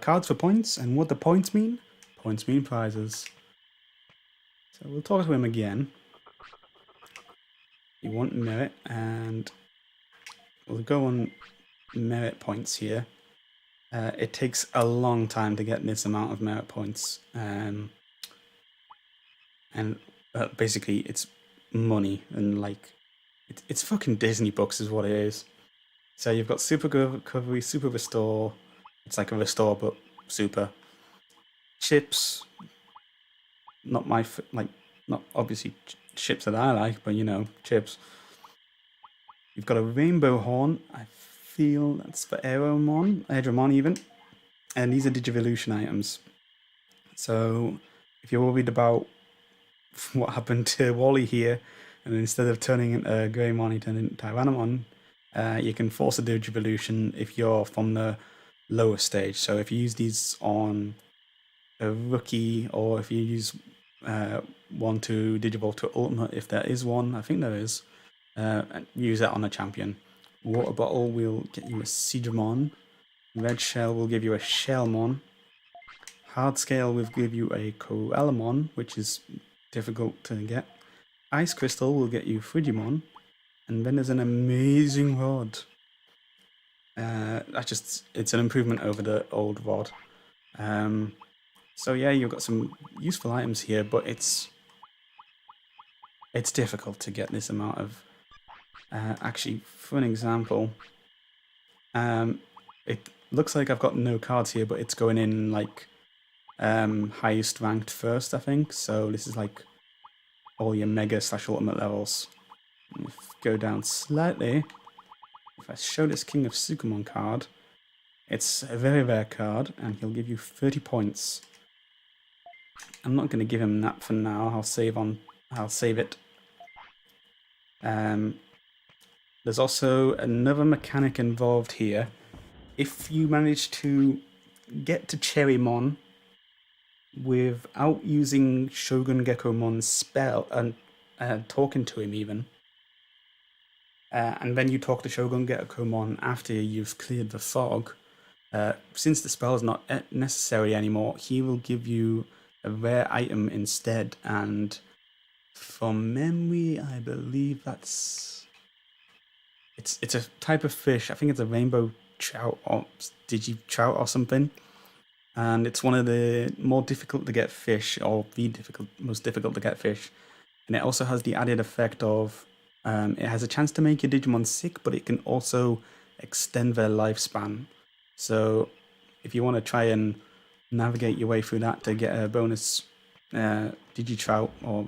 cards for points, and what the points mean? points mean prizes. So we'll talk to him again. You want merit, and we'll go on merit points here. It takes a long time to get this amount of merit points, and basically it's money, and like it's fucking Disney books is what it is. So you've got Super Recovery, Super Restore. It's like a restore but super. Chips, not my not obviously chips that I like, but you know, chips. You've got a Rainbow Horn. I feel that's for Aeromon even. And these are Digivolution items. So if you're worried about what happened to Wally here, and instead of turning into Greymon, he turned into Tyrannomon, you can force a Digivolution if you're from the lower stage. So if you use these on a rookie, or if you use one to Digivolve to Ultimate, if there is one, I think there is, and use that on a champion. Water Bottle will get you a Seedramon. Red Shell will give you a Shellmon. Hard Scale will give you a Corellamon, which is difficult to get. Ice Crystal will get you Frigimon. And then there's an amazing rod. It's an improvement over the old rod. So yeah, you've got some useful items here, but it's difficult to get this amount of... actually, for an example, it looks like I've got no cards here, but it's going in like highest ranked first, I think. So this is like all your Mega / Ultimate levels. If go down slightly, if I show this King of Sukumon card, it's a very rare card, and he'll give you 30 points. I'm not going to give him that for now. I'll save it. There's also another mechanic involved here. If you manage to get to Cherrymon without using Shogun Gekkomon's spell and talking to him even, and then you talk to Shogun Gekkomon after you've cleared the fog, since the spell is not necessary anymore, he will give you a rare item instead, and from memory, I believe that's... It's a type of fish. I think it's a rainbow trout or Digi-trout or something. And it's one of the more difficult to get fish, or the most difficult to get fish. And it also has the added effect of it has a chance to make your Digimon sick, but it can also extend their lifespan. So if you want to try and navigate your way through that to get a bonus Digi-trout, or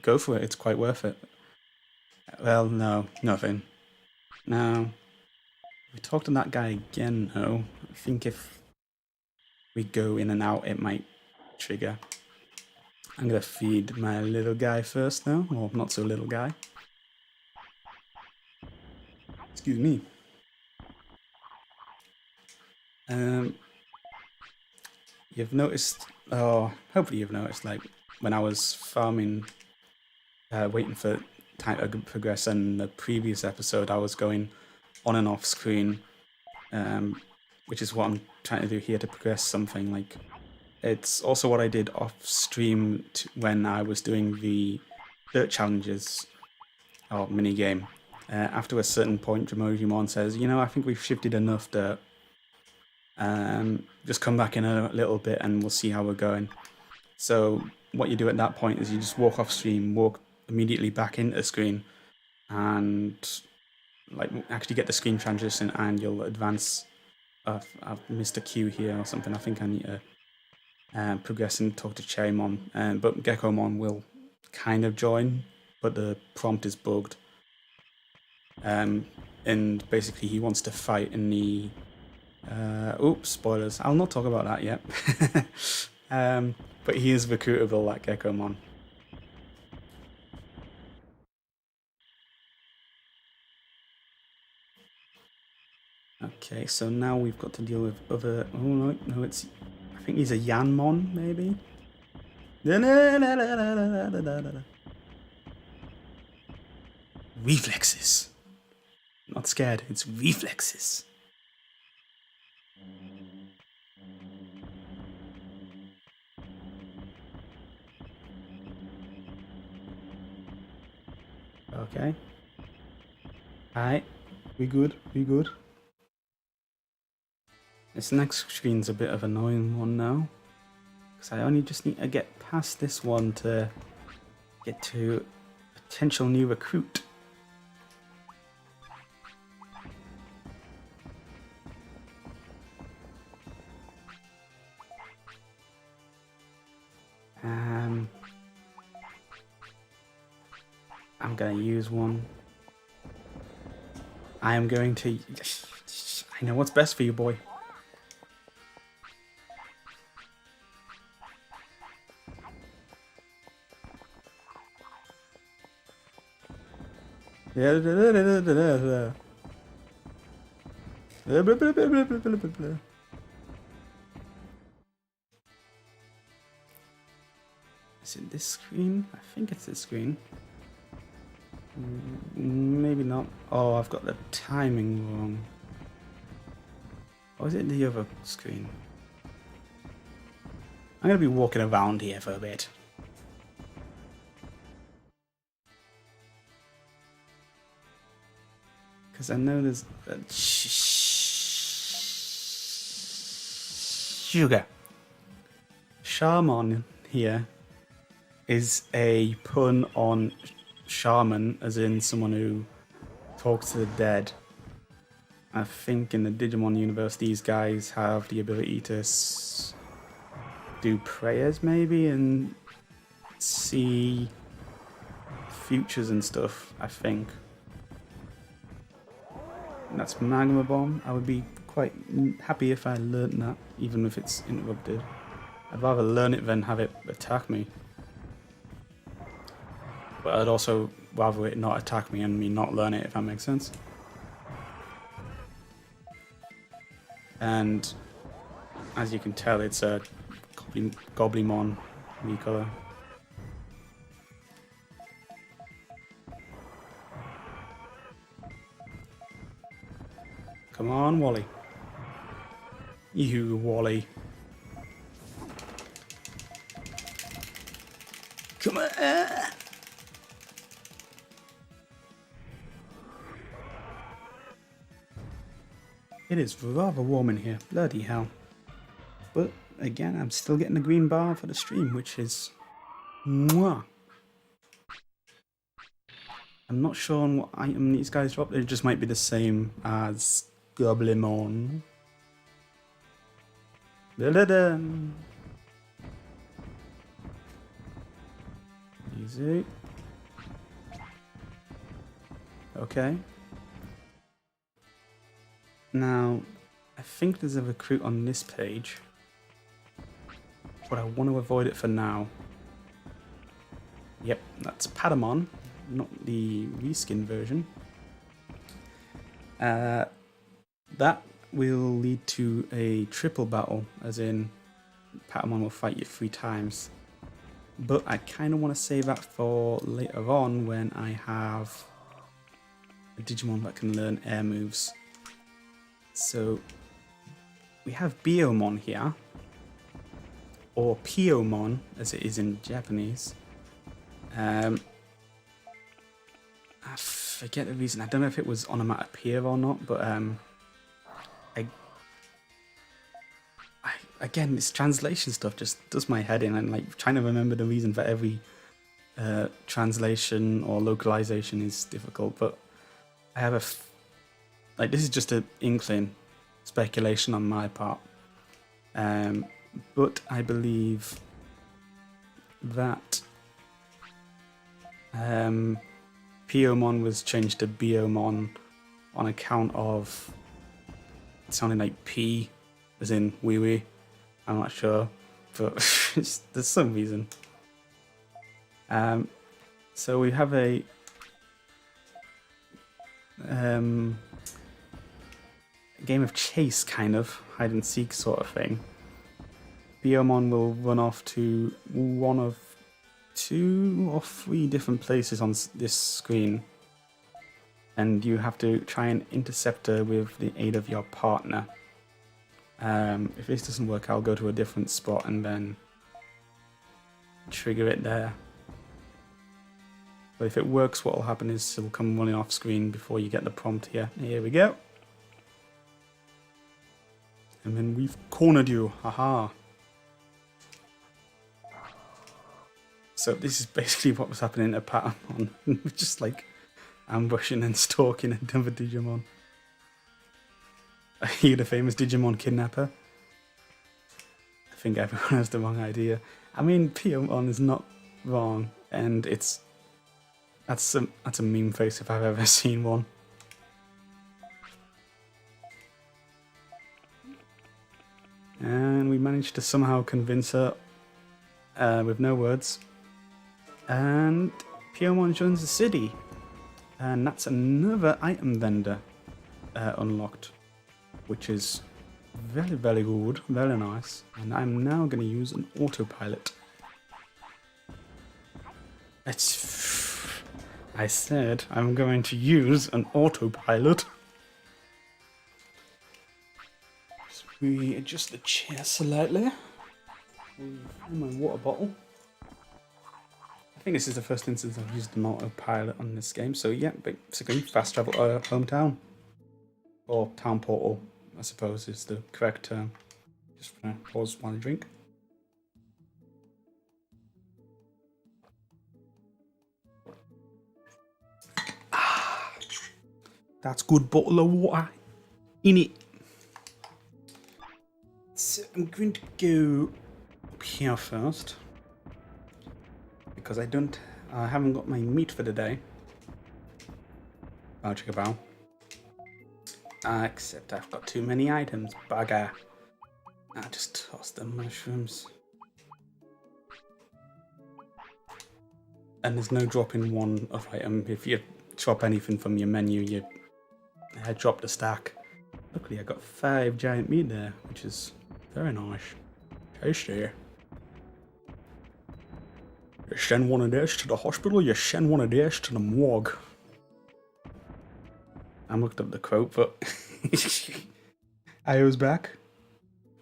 go for it, it's quite worth it. Well, no, nothing. Now, we talked to that guy again, though. I think if we go in and out, it might trigger. I'm gonna feed my little guy first, though, or not so little guy. Excuse me. You've noticed, or hopefully you've noticed, like when I was farming, waiting for time to progress in the previous episode, I was going on and off screen, which is what I'm trying to do here to progress something. Like, it's also what I did off stream when I was doing the dirt challenges or mini game. After a certain point, Digimon says, "You know, I think we've shifted enough dirt. Just come back in a little bit and we'll see how we're going." So what you do at that point is you just walk off stream, walk immediately back into the screen, and like actually get the screen transition, and you'll advance. I've missed a cue here or something. I think I need to progress and talk to Cherrymon, but Gekkomon will kind of join, but the prompt is bugged. And basically he wants to fight in the... oops, spoilers. I'll not talk about that yet. But he is recruitable, that Gekkomon. Okay, so now we've got to deal with other... Oh, no, it's... I think he's a Yanmon, maybe? Reflexes. Not scared, it's reflexes. Okay. Alright. We good. We good. This next screen's a bit of an annoying one now. Because I only just need to get past this one to get to potential new recruit. I'm gonna use one. I am going to... I know what's best for you, boy. Is it this screen? I think it's this screen. Maybe not. Oh, I've got the timing wrong. Or is it the other screen? I'm going to be walking around here for a bit. Because I know there's... Sugar. Shaman here is a pun on shaman, as in someone who talks to the dead. I think in the Digimon universe, these guys have the ability to do prayers, maybe, and see futures and stuff, I think. And that's Magma Bomb. I would be quite happy if I learnt that, even if it's interrupted. I'd rather learn it than have it attack me. But I'd also rather it not attack me and me not learn it, if that makes sense. And as you can tell, it's a Goblimon recolor. Come on, Wally. You, Wally. Come on. It is rather warm in here, bloody hell. But again, I'm still getting the green bar for the stream, which is mwah. I'm not sure on what item these guys drop. It just might be the same as Goblimon. Easy. Okay. Now, I think there's a recruit on this page, but I want to avoid it for now. Yep, that's Patamon, not the reskin version. That will lead to a triple battle, as in Patamon will fight you 3 times. But I kind of want to save that for later on when I have a Digimon that can learn air moves. So we have Biomon here, or Piomon as it is in Japanese. I forget the reason. I don't know if it was onomatopoeia or not, but again, this translation stuff just does my head in, and like trying to remember the reason for every translation or localization is difficult. But I have this is just an inkling, speculation on my part. But I believe that Piomon was changed to Biomon on account of it sounding like P, as in wee wee. I'm not sure, but there's some reason. So we have a game of chase, kind of hide and seek sort of thing. Biomon will run off to one of 2 or 3 different places on this screen, and you have to try and intercept her with the aid of your partner. If this doesn't work, I'll go to a different spot and then trigger it there. But if it works, what will happen is it'll come running off screen before you get the prompt here. Here we go. And then we've cornered you. Haha. So this is basically what was happening at Patamon. Just like ambushing and stalking another Digimon. Are you the famous Digimon kidnapper? I think everyone has the wrong idea. I mean, Patamon is not wrong, and that's a meme face if I've ever seen one. And we managed to somehow convince her with no words. And Patamon joins the city. And that's another item vendor unlocked, which is very, very good, very nice. And I'm now going to use an autopilot. I said I'm going to use an autopilot. So we adjust the chair slightly. And my water bottle. I think this is the first instance I've used an autopilot on this game. So yeah, basically fast travel hometown. Or town portal, I suppose is the correct term. Just gonna pause while I drink. That's good bottle of water in it. So I'm going to go up here first because I haven't got my meat for the day. Bow chicka bow. Except I've got too many items, bugger. I just toss the mushrooms. And there's no drop in one of item. If you drop anything from your menu, you drop the stack. Luckily I got 5 giant meat there, which is very nice. Tasty. You send one of these to the hospital, you send one of these to the morgue. I looked up the quote, but IO's back.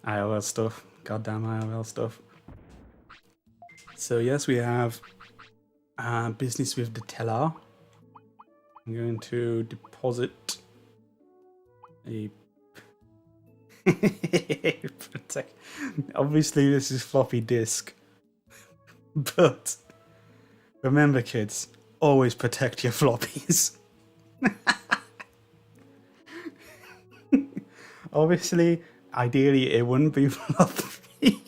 IOL stuff. Goddamn IOL stuff. So yes, we have business with the teller. I'm going to deposit a obviously this is floppy disk, but remember kids, always protect your floppies. Obviously, ideally it wouldn't be floppy,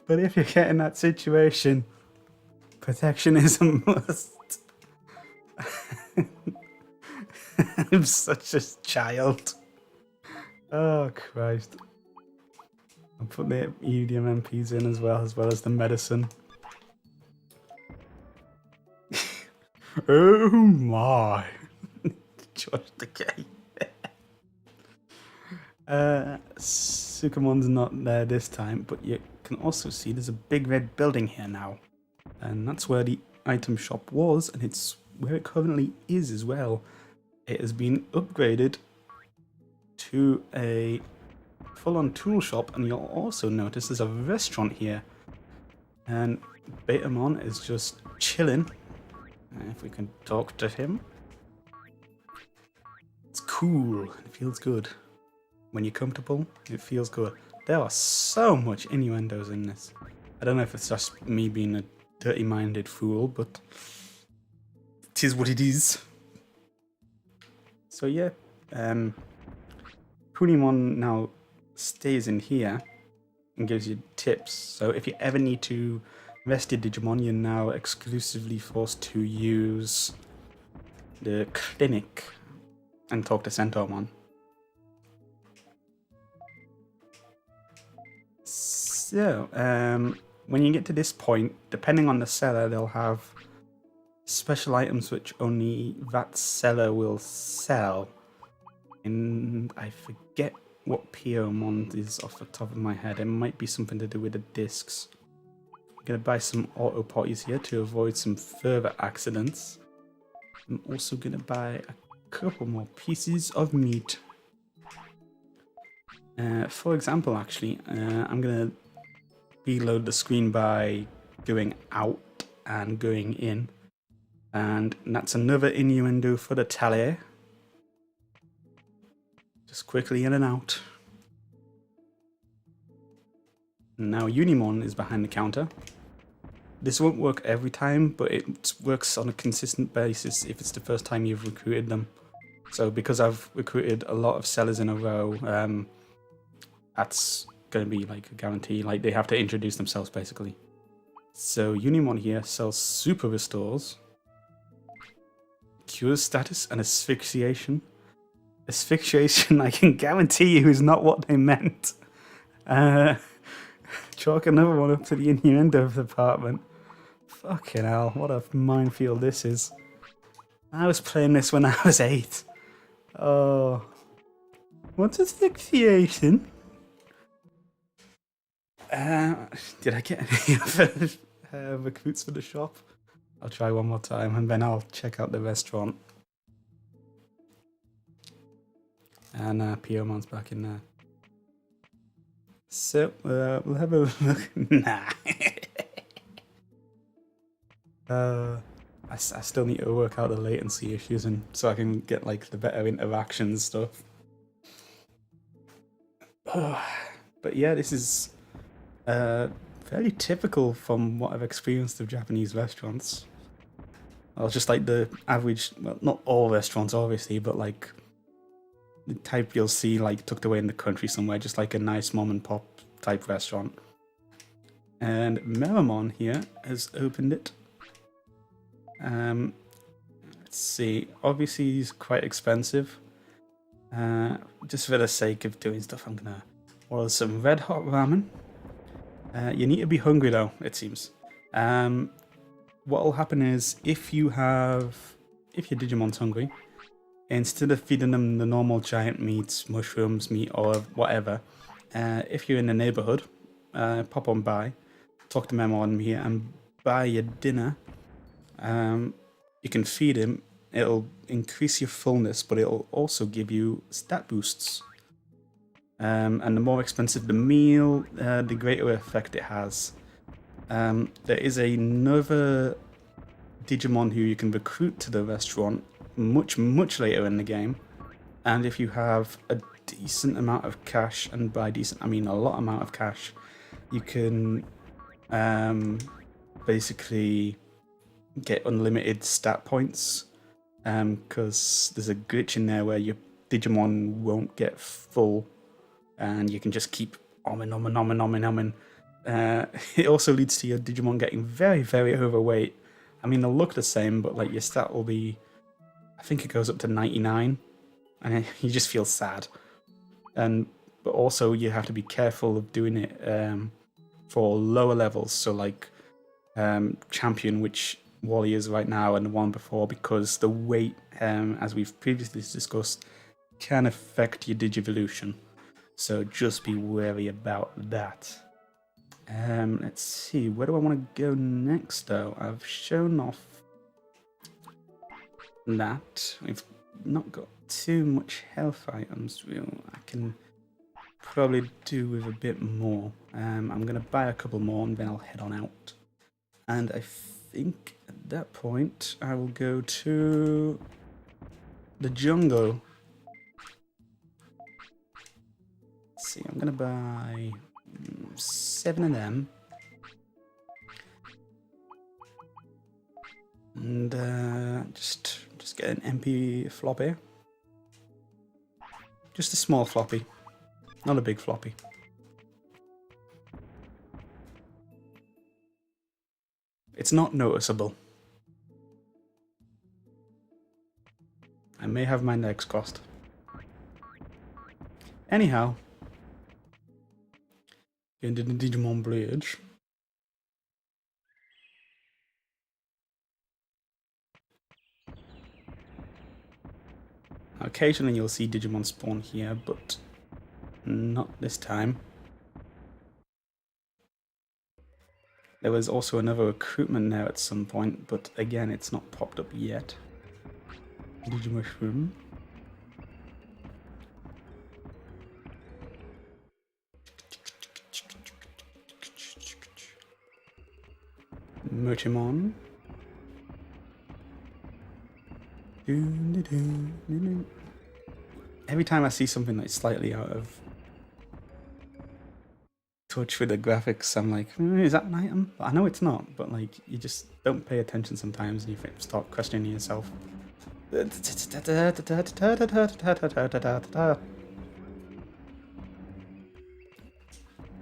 but if you get in that situation, protection is a must. I'm such a child. Oh Christ. I'll put the EDM MPs in as well as the medicine. Oh my. George the Gay. Sukamon's not there this time, but you can also see there's a big red building here now. And that's where the item shop was, and it's where it currently is as well. It has been upgraded to a full-on tool shop, and you'll also notice there's a restaurant here. And Betamon is just chilling. If we can talk to him. It's cool. It feels good. When you're comfortable, it feels good. There are so much innuendos in this. I don't know if it's just me being a dirty-minded fool, but it is what it is. So yeah, Kunimon now stays in here and gives you tips. So if you ever need to rest your Digimon, you're now exclusively forced to use the clinic and talk to Centaurmon. So, when you get to this point, depending on the seller, they'll have special items which only that seller will sell. And I forget what Patamon is off the top of my head. It might be something to do with the discs. I'm going to buy some auto potties here to avoid some further accidents. I'm also going to buy a couple more pieces of meat. For example, actually, I'm going to reload the screen by going out and going in. And that's another innuendo for the tally. Just quickly in and out. Now Unimon is behind the counter. This won't work every time, but it works on a consistent basis if it's the first time you've recruited them. So because I've recruited a lot of sellers in a row, that's going to be like a guarantee. Like they have to introduce themselves basically. So Unimon here sells super restores, cures status, and asphyxiation. Asphyxiation, I can guarantee you, is not what they meant. Chalk another one up to the innuendo of the department. Fucking hell, what a minefield this is. I was playing this when I was 8. Oh. What's asphyxiation? Did I get any other recruits for the shop? I'll try one more time and then I'll check out the restaurant. And Piomon's back in there. So, we'll have a look. Nah. I still need to work out the latency issues and so I can get like the better interaction and stuff. But yeah, this is fairly typical from what I've experienced of Japanese restaurants. Well, just like the average, well, not all restaurants obviously, but like the type you'll see like tucked away in the country somewhere, just like a nice mom and pop type restaurant. And Meramon here has opened it. Let's see, obviously he's quite expensive. Just for the sake of doing stuff, I'm gonna order some red hot ramen. You need to be hungry though, it seems. What will happen is if your Digimon's hungry, instead of feeding them the normal giant meats, mushrooms, meat, or whatever, if you're in the neighborhood, pop on by, talk to Memon here, and buy your dinner. You can feed him. It'll increase your fullness, but it'll also give you stat boosts. And the more expensive the meal, the greater effect it has. There is another Digimon who you can recruit to the restaurant much later in the game, and if you have a decent amount of cash, and by decent I mean a lot amount of cash, you can basically get unlimited stat points, because there's a glitch in there where your Digimon won't get full and you can just keep omming. It also leads to your Digimon getting very overweight. I mean, they'll look the same, but like your stat will be, I think it goes up to 99, and you just feel sad. But also you have to be careful of doing it for lower levels, so like champion, which Wally is right now, and the one before, because the weight, as we've previously discussed, can affect your Digivolution. So just be wary about that. Let's see, where do I want to go next though? I've shown off that. We've not got too much health items. I can probably do with a bit more. I'm going to buy a couple more and then I'll head on out. And I think at that point I will go to the jungle. Let's see, I'm going to buy 7 of them. And just get an MP floppy. Just a small floppy, not a big floppy. It's not noticeable. I may have my legs crossed. Anyhow, into the Digimon Bridge. Occasionally you'll see Digimon spawn here, but not this time. There was also another recruitment there at some point, but again it's not popped up yet. Digimushroom. Muchimon. Every time I see something like slightly out of touch with the graphics, I'm like, is that an item? But I know it's not, but like, you just don't pay attention sometimes and you start questioning yourself.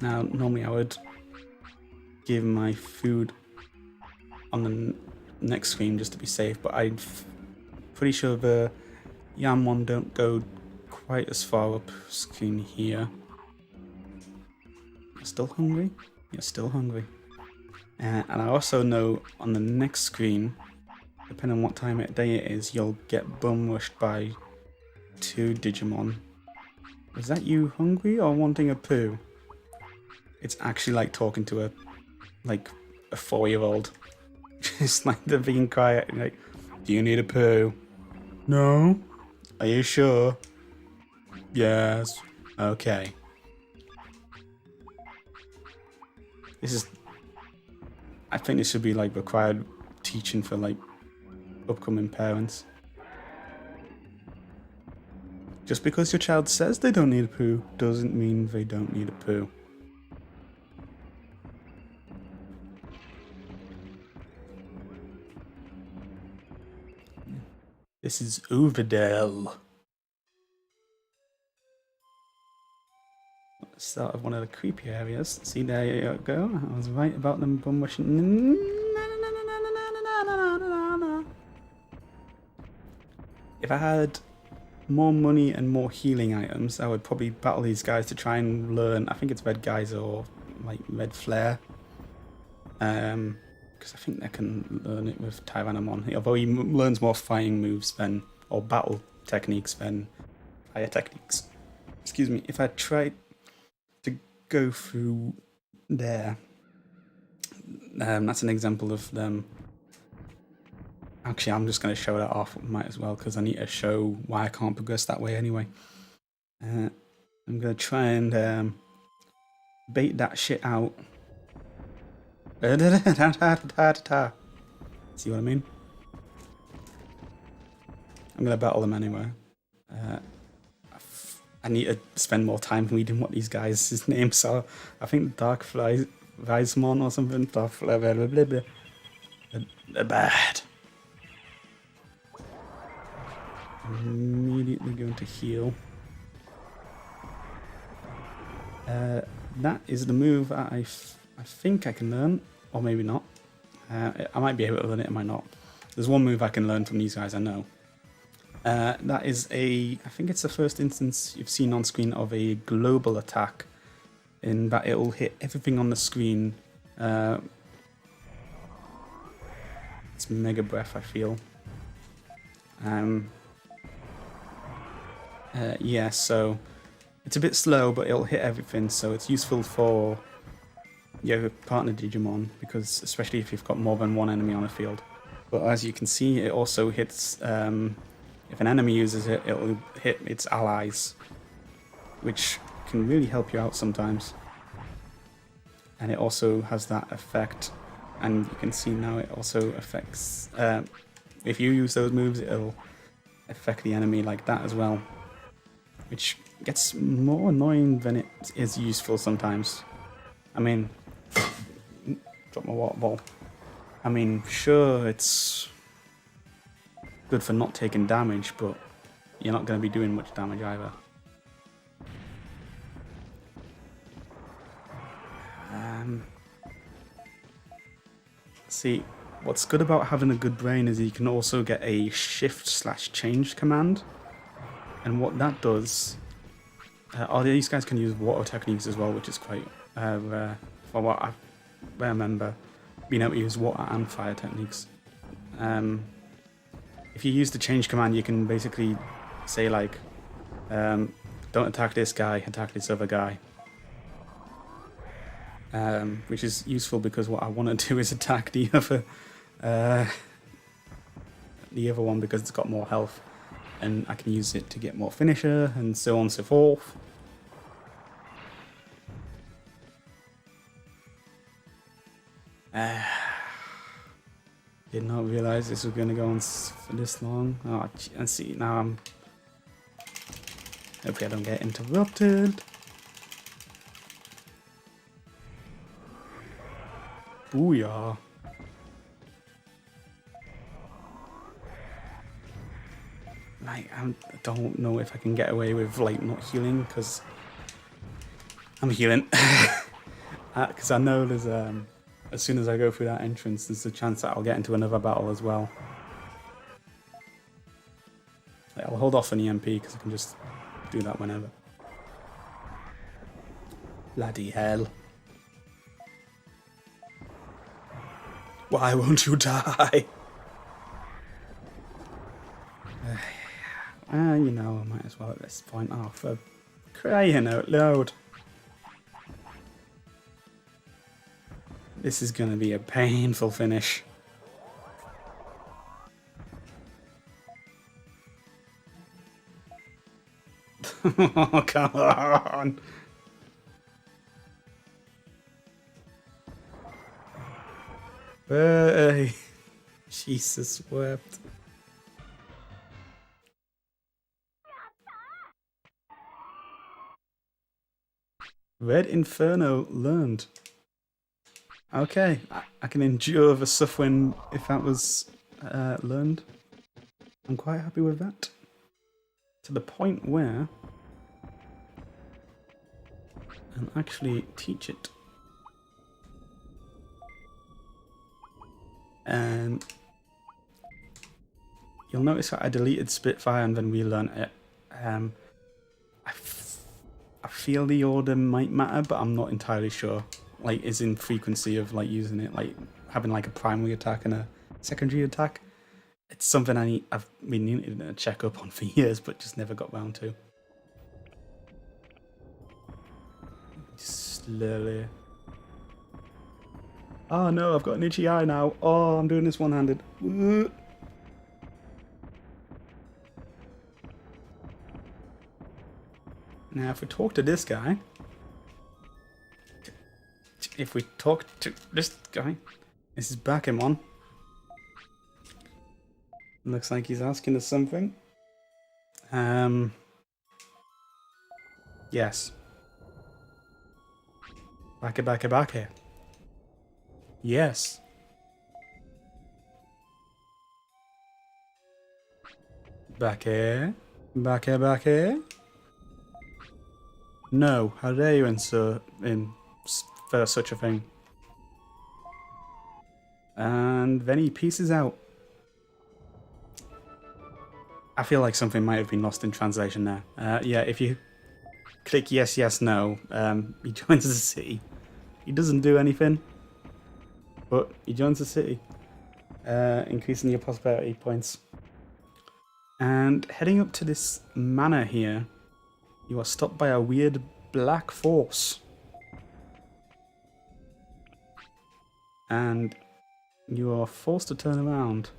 Now, normally I would give my food on the next screen just to be safe, but I'm pretty sure the Yam one don't go quite as far up screen here. You're still hungry? You're still hungry. And I also know on the next screen, depending on what time of day it is, you'll get bum rushed by 2 Digimon. Is that you hungry or wanting a poo? It's actually like talking to a 4-year-old. Just like they're being quiet and like, do you need a poo? No. Are you sure? Yes. Okay. I think this should be like required teaching for like upcoming parents. Just because your child says they don't need a poo doesn't mean they don't need a poo. This is Overdale. Start of one of the creepy areas. See, there you go. I was right about them bum rushing. If I had more money and more healing items, I would probably battle these guys to try and learn. I think it's Red Geyser or like Red Flare. Because I think they can learn it with Tyrannomon. Although he learns more fighting moves than, or battle techniques than fire techniques. Excuse me. If I tried to go through there, that's an example of them. Actually, I'm just going to show that off. Might as well, because I need to show why I can't progress that way anyway. I'm going to try and bait that shit out. See what I mean? I'm going to battle them anyway. I need to spend more time reading what these guys' names are. I think Dark Vismon or something. They're bad. I'm immediately going to heal. That is the move that I think I can learn, or maybe not. I might be able to learn it, I might not. There's one move I can learn from these guys, I know. That is I think it's the first instance you've seen on screen of a global attack, in that it'll hit everything on the screen. It's Mega Breath, I feel. Yeah, so it's a bit slow, but it'll hit everything, so it's useful for your partner Digimon, because especially if you've got more than one enemy on a field. But as you can see, it also hits, if an enemy uses it, it'll hit its allies, which can really help you out sometimes. And it also has that effect, and you can see now it also affects, if you use those moves, it'll affect the enemy like that as well, which gets more annoying than it is useful sometimes. I mean, drop my water ball. I mean, sure, it's good for not taking damage, but you're not going to be doing much damage either. See, what's good about having a good brain is you can also get a shift/change command. And what that does, these guys can use water techniques as well, which is quite rare. For what I remember, being able to use water and fire techniques. If you use the change command, you can basically say like, don't attack this guy, attack this other guy. Which is useful because what I want to do is attack the other one because it's got more health. And I can use it to get more finisher, and so on and so forth. Did not realize this was going to go on for this long. Oh, and see, now I'm... Hopefully I don't get interrupted. Booyah. Like, I don't know if I can get away with, like, not healing, because I'm healing. Because I know there's, as soon as I go through that entrance, there's a chance that I'll get into another battle as well. Like, I'll hold off on EMP, because I can just do that whenever. Bloody hell. Why won't you die? You know, I might as well at this point. Oh, for crying out loud. This is going to be a painful finish. Oh, come on. Hey. Jesus wept. Red Inferno learned. Okay, I can endure the suffering if that was learned. I'm quite happy with that. To the point where I'll actually teach it. You'll notice that I deleted Spitfire and then relearned it. I feel the order might matter, but I'm not entirely sure. Like, is in frequency of like using it, like having like a primary attack and a secondary attack. It's something I've been needing to check up on for years, but just never got round to. Slowly. Oh no, I've got an itchy eye now. Oh, I'm doing this one-handed. Now, if we talk to this guy, this is Bakemon. Looks like he's asking us something. Yes. Bake. Yes. Bake. No, how dare you insert in for such a thing? And then he pieces out. I feel like something might have been lost in translation there. Yeah, if you click yes, no, he joins the city. He doesn't do anything, but he joins the city, increasing your prosperity points. And heading up to this manor here, you are stopped by a weird black force. And you are forced to turn around.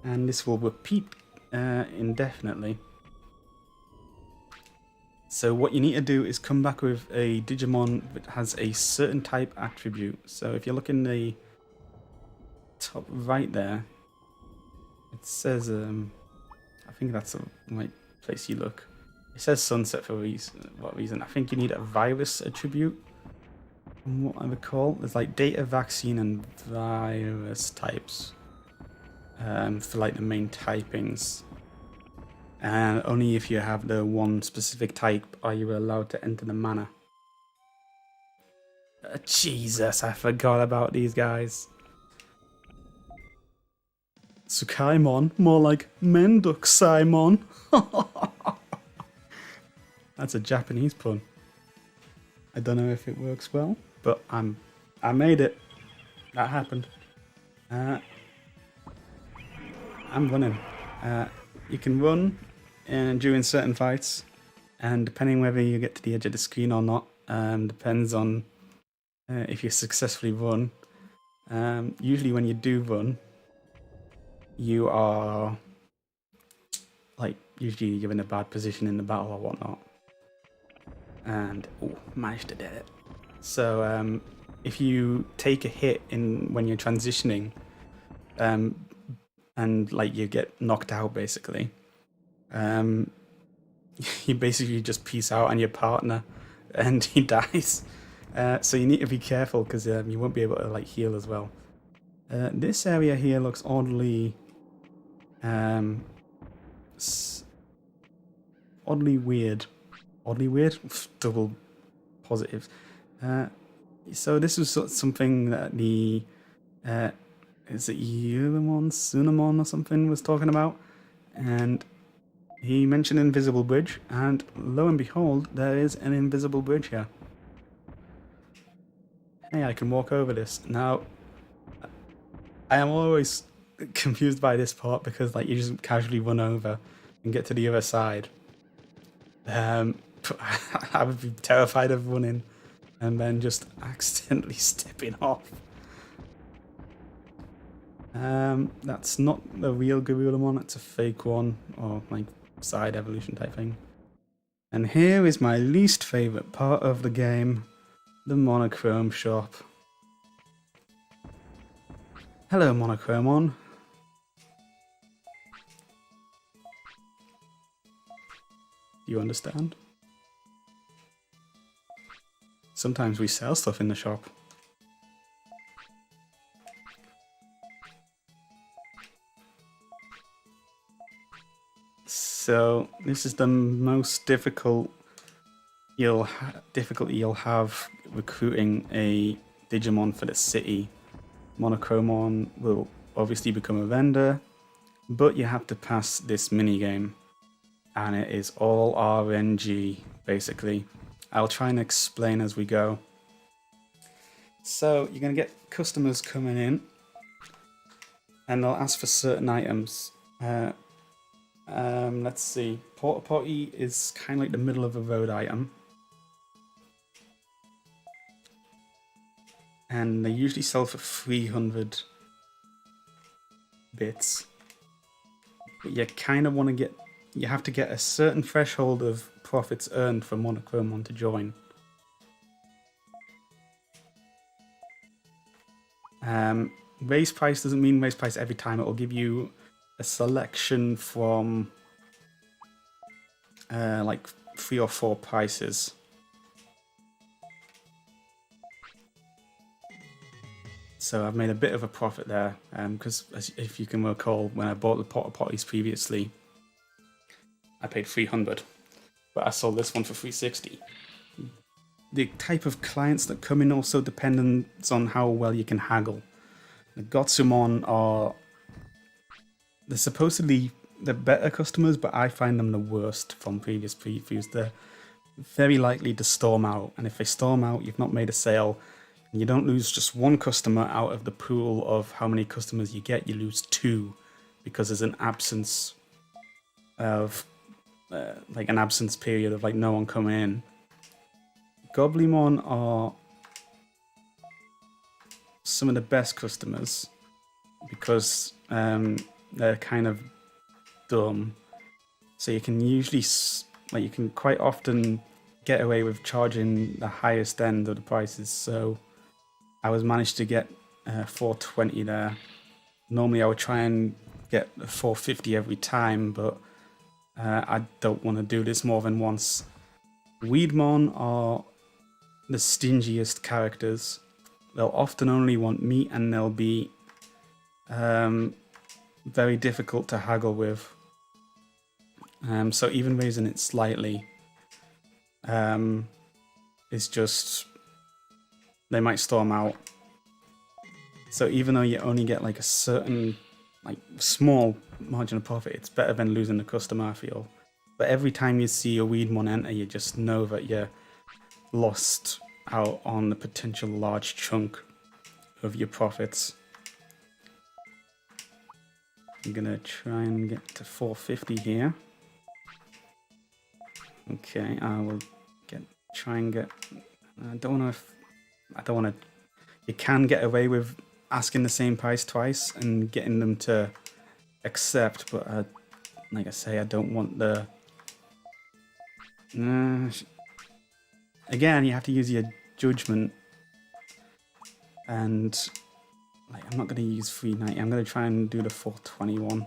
And this will repeat indefinitely. So what you need to do is come back with a Digimon that has a certain type attribute. So if you look in the top right there, it says, I think that's the right place you look. It says sunset for what reason? I think you need a virus attribute. From what I recall, there's like data, vaccine, and virus types for like the main typings. And only if you have the one specific type are you allowed to enter the manor. Jesus, I forgot about these guys. Tsukaimon, more like Menduxaimon. That's a Japanese pun. I don't know if it works well, but I made it. That happened. I'm running. You can run during certain fights, and depending whether you get to the edge of the screen or not, depends on if you successfully run. Usually when you do run, you are like usually you're in a bad position in the battle or whatnot. And managed to get it. So if you take a hit when you're transitioning, and like you get knocked out basically. You basically just peace out on your partner, and he dies. So you need to be careful because you won't be able to like heal as well. This area here looks oddly, um, oddly weird. Oddly weird. Double positives. So this was something that the is it Sunamon or something was talking about, and he mentioned invisible bridge, and lo and behold, there is an invisible bridge here. Hey, I can walk over this. Now, I am always confused by this part because like you just casually run over and get to the other side. I would be terrified of running and then just accidentally stepping off. That's not the real Garurumon, it's a fake one, or like side evolution type thing. And here is my least favourite part of the game, the monochrome shop. Hello, Monochromon. Do you understand? Sometimes we sell stuff in the shop. So this is the most difficulty you'll have recruiting a Digimon for the city. Monochromon will obviously become a vendor, but you have to pass this minigame, and it is all RNG basically. I'll try and explain as we go. So you're going to get customers coming in, and they'll ask for certain items. Let's see. Porta Potty is kind of like the middle of the road item. And they usually sell for 300 bits. But you kind of want to get... You have to get a certain threshold of profits earned from Monochromon to join. Raise price doesn't mean raise price every time. It will give you a selection from like 3 or 4 prices. So I've made a bit of a profit there, because if you can recall, when I bought the Porta Potties previously, I paid 300, but I sold this one for 360. The type of clients that come in also depends on how well you can haggle. The Gotsumon are... They're supposedly the better customers, but I find them the worst from previous previews. They're very likely to storm out, and if they storm out, you've not made a sale, and you don't lose just one customer out of the pool of how many customers you get, you lose 2, because there's an absence of like an absence period of like no one coming in. Goblimon are some of the best customers because they're kind of dumb. So you can usually, like, you can quite often get away with charging the highest end of the prices. So I was managed to get 420 there. Normally I would try and get 450 every time, but I don't want to do this more than once. Weedmon are the stingiest characters. They'll often only want meat, and they'll be very difficult to haggle with. So even raising it slightly is just... They might storm out. So even though you only get like a certain, like, small margin of profit, it's better than losing the customer, I feel. But every time you see a Weedmon enter, you just know that you're lost out on the potential large chunk of your profits. I'm gonna try and get to 450 here. Okay, I will try and get... I don't know if... I don't want to... You can get away with asking the same price twice and getting them to accept, but like I say, I don't want the... Again, you have to use your judgment, and like, I'm not going to use 390. I'm going to try and do the 421.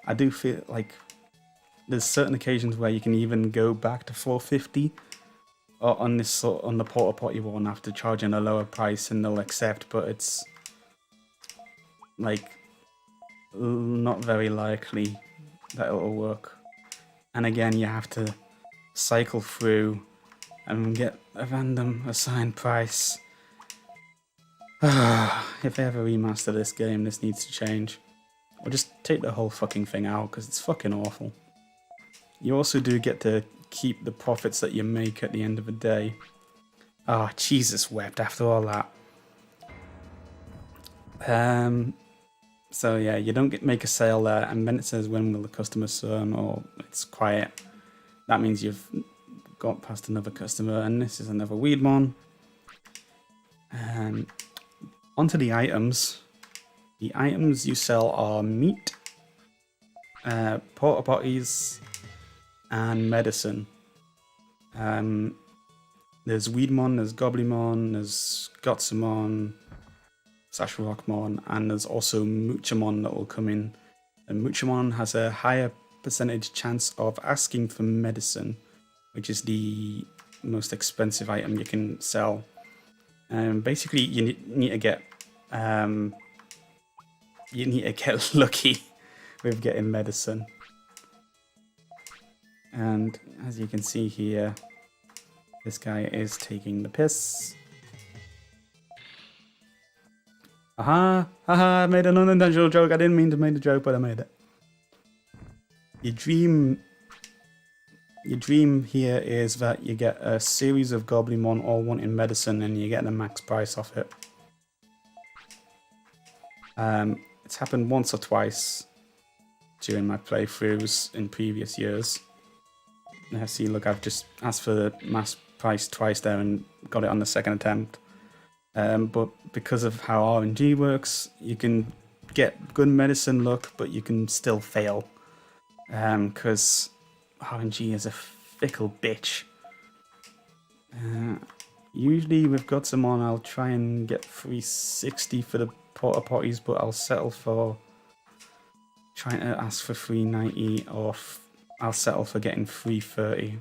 I do feel like there's certain occasions where you can even go back to 450, or on the porta potty one after charging a lower price, and they'll accept, but it's like not very likely that it'll work. And again, you have to cycle through and get a random assigned price. If they ever remaster this game, this needs to change. Or just take the whole fucking thing out, because it's fucking awful. You also do get to keep the profits that you make at the end of the day. Ah, Jesus wept after all that. So yeah, you don't make a sale there, and then it says when will the customer turn, or it's quiet. That means you've got past another customer, and this is another Weedmon. Onto the items. The items you sell are meat, porta potties, and medicine. There's Weedmon, there's Goblimon, there's Gotsumon, Rockmon, and there's also Muchamon that will come in. And Muchamon has a higher percentage chance of asking for medicine, which is the most expensive item you can sell. Basically, you need to get lucky with getting medicine. And as you can see here, this guy is taking the piss. Aha! Haha! I made an unintentional joke. I didn't mean to make the joke, but I made it. Your dream here is that you get a series of Goblimon all wanting medicine, and you get the max price off it. It's happened once or twice during my playthroughs in previous years. See, look, I've just asked for the max price twice there and got it on the second attempt. But because of how RNG works, you can get good medicine luck, but you can still fail. Because RNG is a fickle bitch. Usually with Gotsumon, I'll try and get 360 for the porta potties, but I'll settle for trying to ask for 390, or I'll settle for getting 330.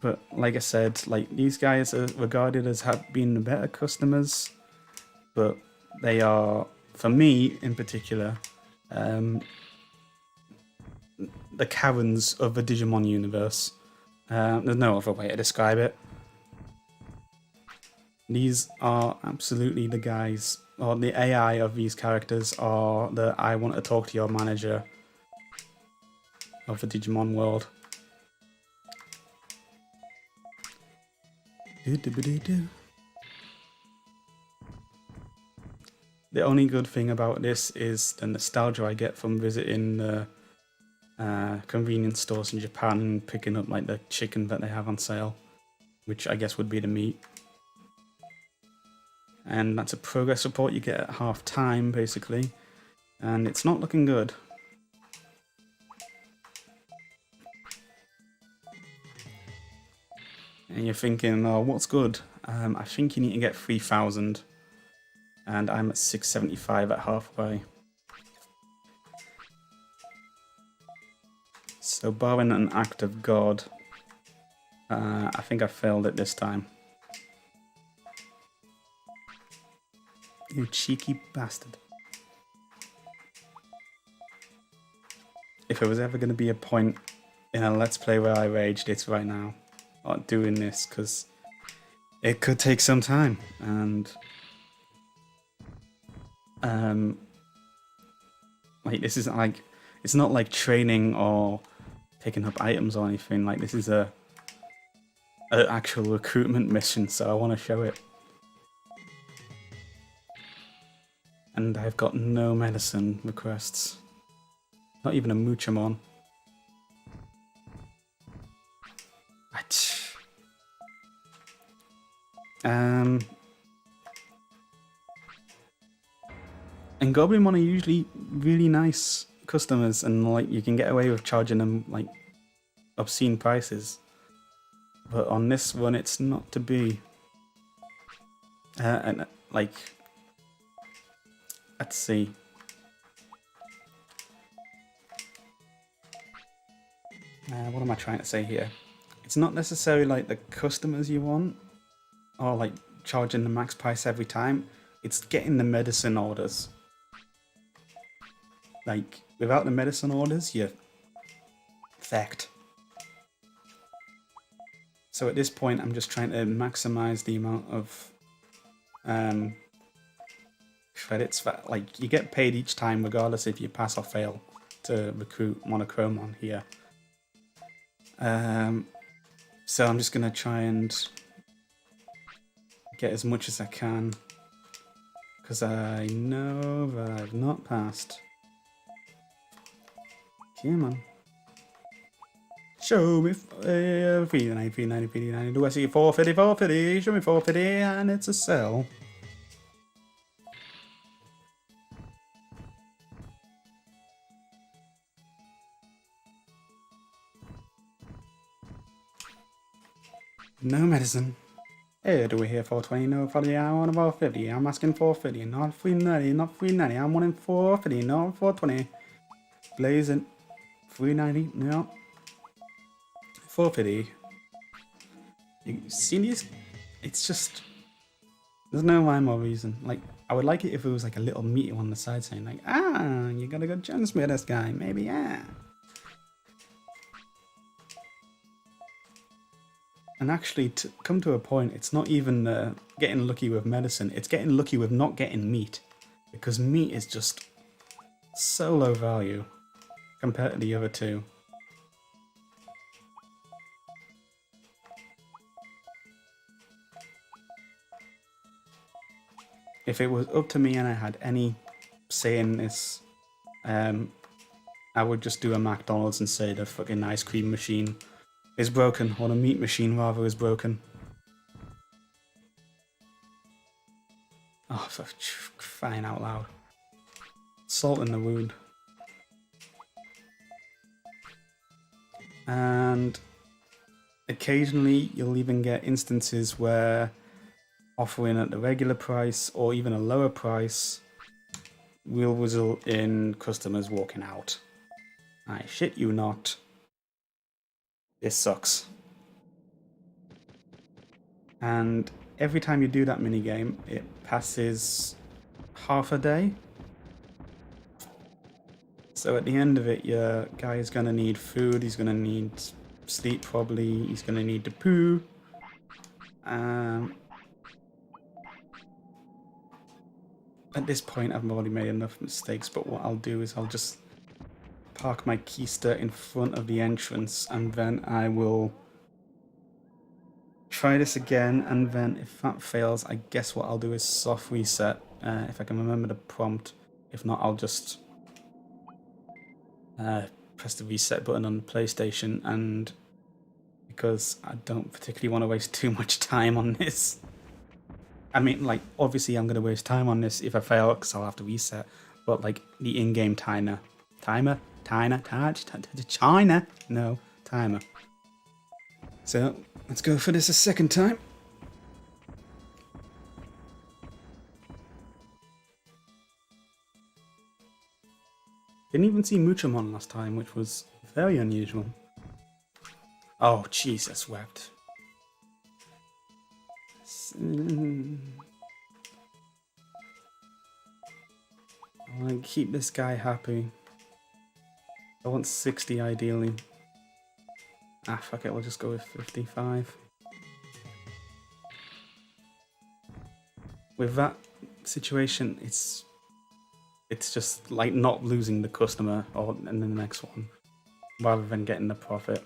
But like I said, like, these guys are regarded as being the better customers, but they are, for me in particular, the Karens of the Digimon universe. There's no other way to describe it. These are absolutely the guys, or the AI of these characters are the I want to talk to your manager of the Digimon world. The only good thing about this is the nostalgia I get from visiting the convenience stores in Japan and picking up like the chicken that they have on sale, which I guess would be the meat. And that's a progress report you get at half time, basically, and it's not looking good. And you're thinking, oh, what's good? I think you need to get 3,000, and I'm at 675 at halfway. So barring an act of God, I think I failed it this time. You cheeky bastard. If there was ever going to be a point in a Let's Play where I raged, it's right now. Not doing this, because it could take some time, and like, this isn't like, it's not like training or picking up items or anything. Like, this is an actual recruitment mission, so I want to show it. And I've got no medicine requests. Not even a Muchamon. And Goblimon are usually really nice customers, and like, you can get away with charging them like obscene prices. But on this one, it's not to be. And like, let's see. What am I trying to say here? It's not necessarily like the customers you want, or like charging the max price every time. It's getting the medicine orders. Like, without the medicine orders, you're fucked. So at this point, I'm just trying to maximize the amount of credits that, like, you get paid each time, regardless if you pass or fail to recruit Monochromon here. So I'm just gonna try and get as much as I can, because I know that I've not passed. Come on. Show me 390, 390, 390. Do I see 450, 450? Show me 450, and it's a sell. No medicine. Hey, do we hear 420? No, 40. I want 450. I'm asking 450. Not 390, not 390. I'm wanting 450, not 420. Blazing. 390, no. 450. You see these? It's just... There's no rhyme or reason. Like, I would like it if it was like a little meteor on the side saying like, ah, you got a good chance with this guy. Maybe, yeah. And actually, to come to a point, it's not even getting lucky with medicine. It's getting lucky with not getting meat. Because meat is just so low value compared to the other two. If it was up to me and I had any say in this, I would just do a McDonald's and say the fucking ice cream machine is broken, or the meat machine rather is broken. Oh, for crying out loud. Salt in the wound. And occasionally you'll even get instances where offering at the regular price or even a lower price will result in customers walking out. I shit you not. This sucks. And every time you do that minigame, it passes half a day. So at the end of it, your guy is going to need food, he's going to need sleep probably, he's going to need to poo. At this point, I've already made enough mistakes, but what I'll do is I'll just park my keister in front of the entrance, and then I will try this again, and then if that fails, I guess what I'll do is soft reset, if I can remember the prompt. If not, I'll just press the reset button on the PlayStation, and because I don't particularly want to waste too much time on this. I mean, like, obviously I'm going to waste time on this if I fail, because I'll have to reset, but like the in-game timer. No, timer. So, let's go for this a second time. Didn't even see Muchamon last time, which was very unusual. Oh, Jesus wept. I want to keep this guy happy. I want 60 ideally. Ah, fuck it, we'll just go with 55. With that situation, it's just like not losing the customer or in the next one, rather than getting the profit.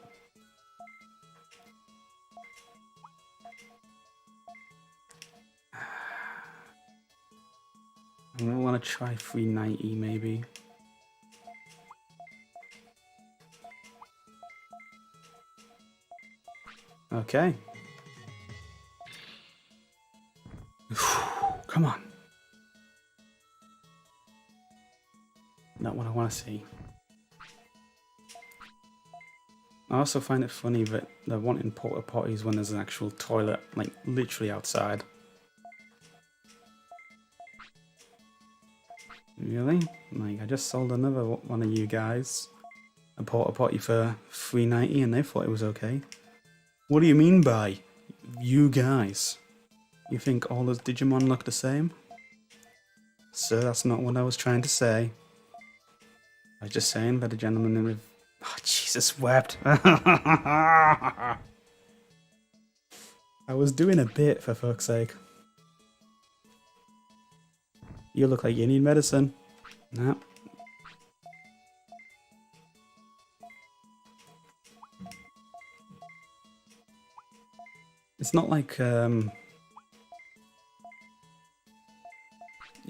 I want to try 390 maybe. Okay. Come on. Not what I want to see. I also find it funny that they're wanting porta potties when there's an actual toilet, like, literally outside. Really? Like, I just sold another one of you guys a porta potty for $3.90 and they thought it was okay. What do you mean by you guys? You think all those Digimon look the same? Sir, that's not what I was trying to say. I was just saying that a gentleman with... Oh, Jesus wept. I was doing a bit, for fuck's sake. You look like you need medicine. No. It's not like you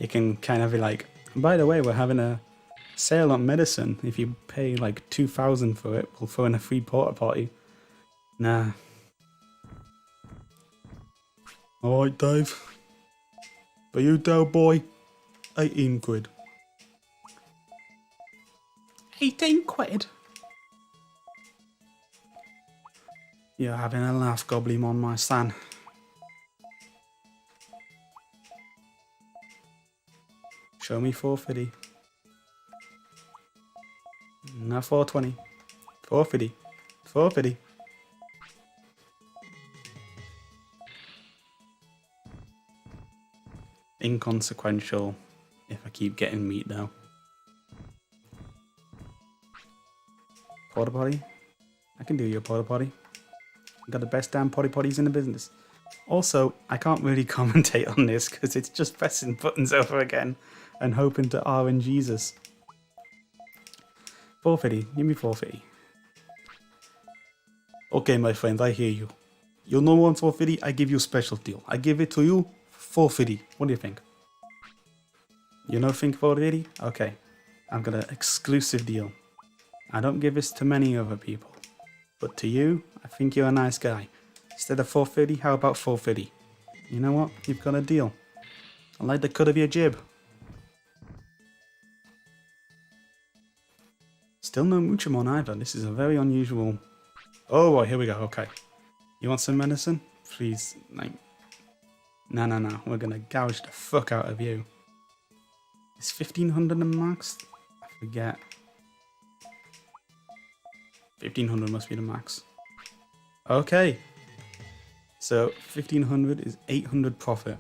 can kind of be like, by the way, we're having a sale on medicine. If you pay like 2,000 for it, we'll throw in a free porta potty. Nah. Alright, Dave. For you, Dow boy, 18 quid. 18 quid? You're having a laugh, Goblimon, my son. Show me 450. No, 420. 450. 450. Inconsequential if I keep getting meat though. Porta potty? I can do your porta potty. I've got the best damn potty potties in the business. Also, I can't really commentate on this because it's just pressing buttons over again and hoping to R in Jesus. 450, give me 450. Okay, my friend, I hear you. You know one 450, I give you a special deal. I give it to you 450. What do you think? You know think 450? Okay. I've got an exclusive deal. I don't give this to many other people. But to you, I think you're a nice guy. Instead of 450, how about 450? You know what? You've got a deal. I like the cut of your jib. Still no Muchamon either. This is a very unusual... Oh boy, here we go. Okay. You want some medicine? Please, like... No. We're gonna gouge the fuck out of you. Is 1,500 the max? I forget. 1,500 must be the max. Okay. So 1,500 is 800 profit.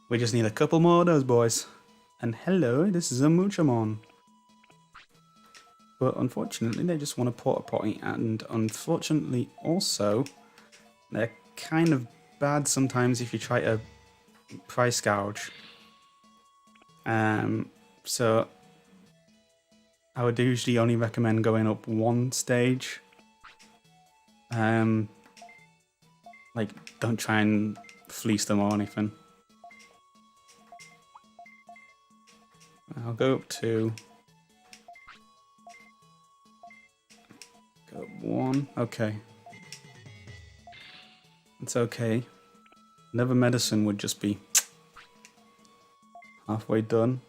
We just need a couple more of those boys. And hello, this is a Muchamon. But unfortunately, they just want a porta potty, and unfortunately also, they're kind of bad sometimes if you try to price gouge. So I would usually only recommend going up one stage. Like, don't try and fleece them or anything. I'll go up to... Go up 1. Okay. It's okay. Another medicine would just be halfway done.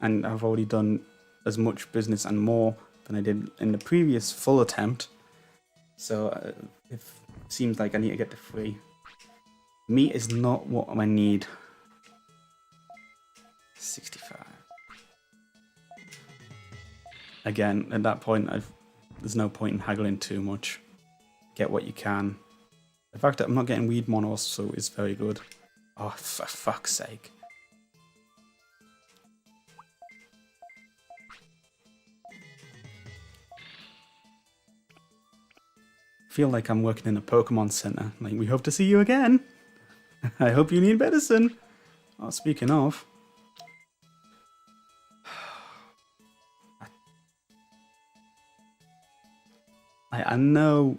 And I've already done as much business and more than I did in the previous full attempt. So it seems like I need to get the free. Meat is not what I need. 65. Again, at that point, there's no point in haggling too much. Get what you can. The fact that I'm not getting Weedmon also is very good. Oh, for fuck's sake. Feel like I'm working in a Pokemon Center. Like, we hope to see you again. I hope you need medicine. Oh, speaking of. I know.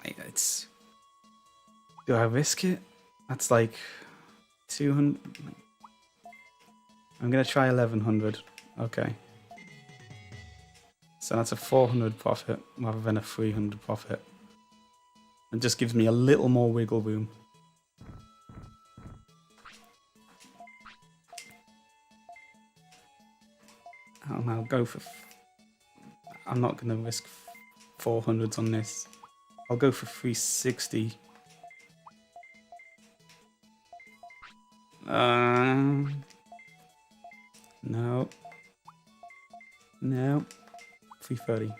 It's. Do I risk it? That's like 200. I'm gonna try 1,100. Okay. So that's a 400 profit rather than a 300 profit. It just gives me a little more wiggle room. I'll go for... I'm not going to risk 400s on this. I'll go for 360. No. No. 330.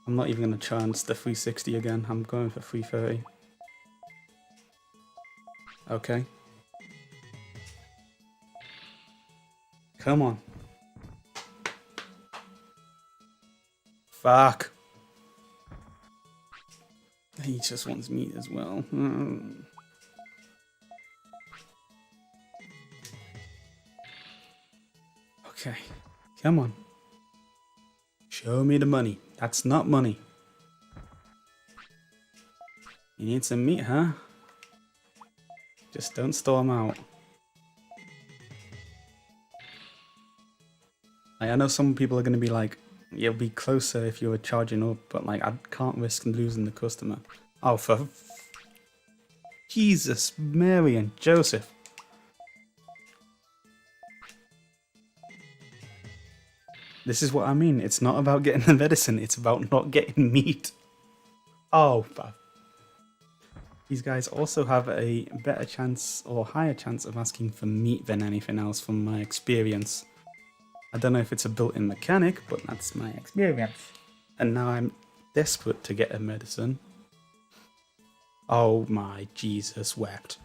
I'm not even going to chance the 360 again. I'm going for 330. Okay. Come on. Fuck. He just wants meat as well. Okay. Come on. Show me the money. That's not money. You need some meat, huh? Just don't storm out. I know some people are going to be like, you'll be closer if you were charging up, but like, I can't risk losing the customer. Oh, for Jesus, Mary and Joseph. This is what I mean. It's not about getting the medicine. It's about not getting meat. Oh, these guys also have a better chance or higher chance of asking for meat than anything else from my experience. I don't know if it's a built-in mechanic, but that's my experience. And now I'm desperate to get a medicine. Oh my Jesus wept.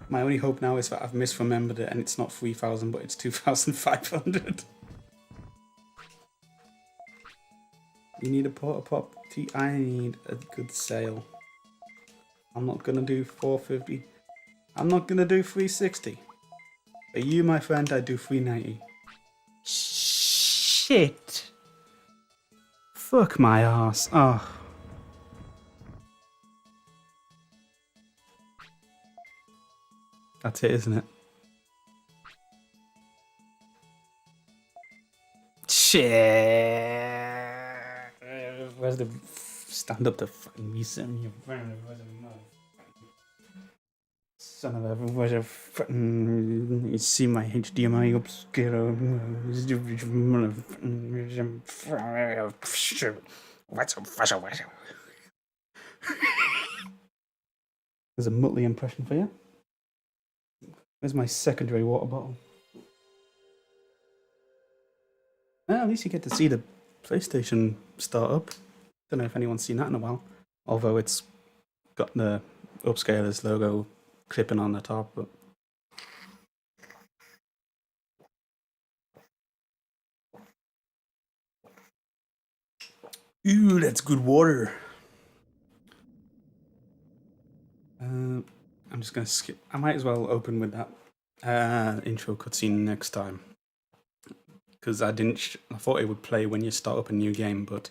My only hope now is that I've misremembered it and it's not 3,000 but it's 2,500. You need a porta pop. I need a good sale. I'm not gonna do 450. I'm not gonna do 360. For you, my friend, I do 390. Shit. Fuck my ass. Oh. That's it, isn't it? Shit. Where's the stand up to fucking reset me? Son of a, where's a fucking, you see my HDMI upscale? There's a Muttley impression for you. Where's my secondary water bottle? Well, at least you get to see the PlayStation start up. Don't know if anyone's seen that in a while. Although it's got the upscalers logo clipping on the top. But ooh, that's good water. I'm just going to skip. I might as well open with that intro cutscene next time. Because I thought it would play when you start up a new game, but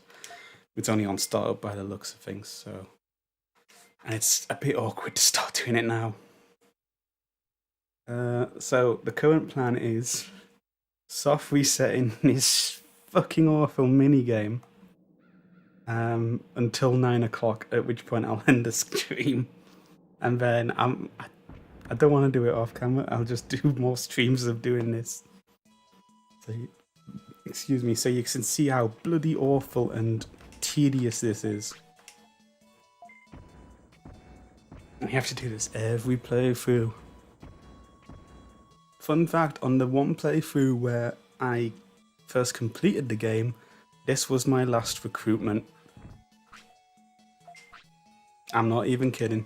it's only on startup by the looks of things, so. And it's a bit awkward to start doing it now. So the current plan is soft resetting this fucking awful minigame until 9 o'clock, at which point I'll end the stream. And then I don't want to do it off camera, I'll just do more streams of doing this. So, excuse me, so you can see how bloody awful and tedious this is. We have to do this every playthrough. Fun fact, on the one playthrough where I first completed the game, this was my last recruitment. I'm not even kidding.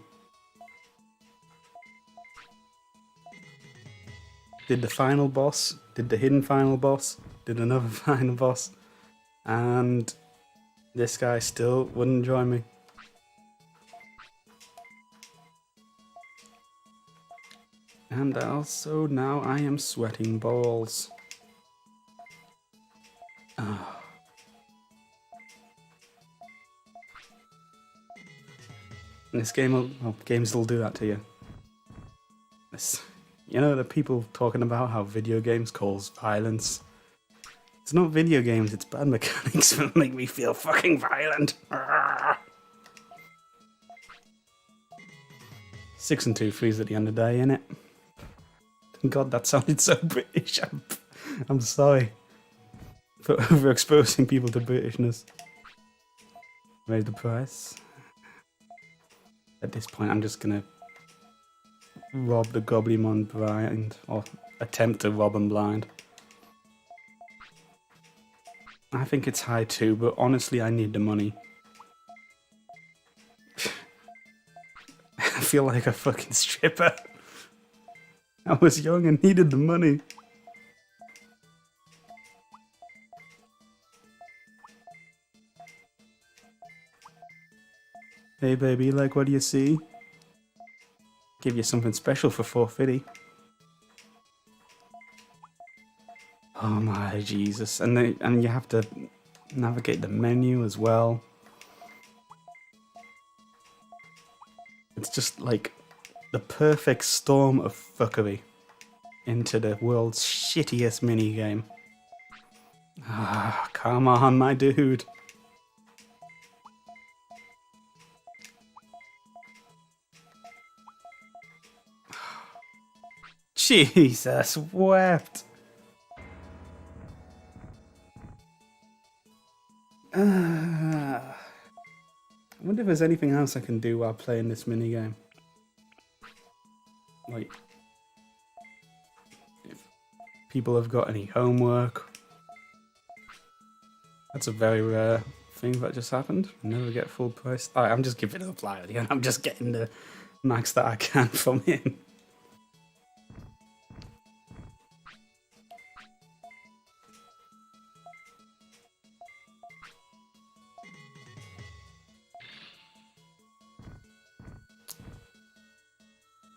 Did the final boss, did the hidden final boss, did another final boss, and this guy still wouldn't join me. And also now I am sweating balls. Oh. This game games will do that to you. You know the people talking about how video games cause violence? It's not video games, it's bad mechanics that make me feel fucking violent. 6 and 2 threes at the end of the day, innit? God, that sounded so British. I'm sorry. for overexposing people to Britishness. Raise the price. At this point, I'm just gonna rob the Goblimon blind, or attempt to rob him blind. I think it's high too, but honestly, I need the money. I feel like a fucking stripper. I was young and needed the money. Hey baby, like what do you see? Give you something special for 450. Oh my Jesus. And you have to navigate the menu as well. It's just like the perfect storm of fuckery into the world's shittiest minigame. Ah, come on, my dude. Jesus wept. I wonder if there's anything else I can do while playing this minigame. Like, if people have got any homework. That's a very rare thing that just happened. Never get full price. Alright, I'm just giving up Lyle again. I'm just getting the max that I can from him.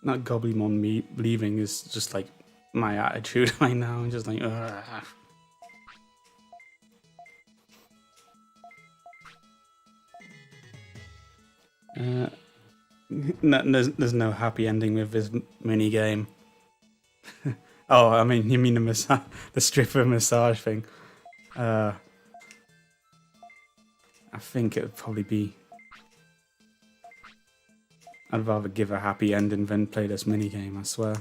That Goblimon me leaving is just like my attitude right now. I'm just like, ugh. No, there's no happy ending with this mini game. Oh, I mean, you mean the stripper massage thing? I think it would probably be. I'd rather give a happy ending than play this mini game. I swear.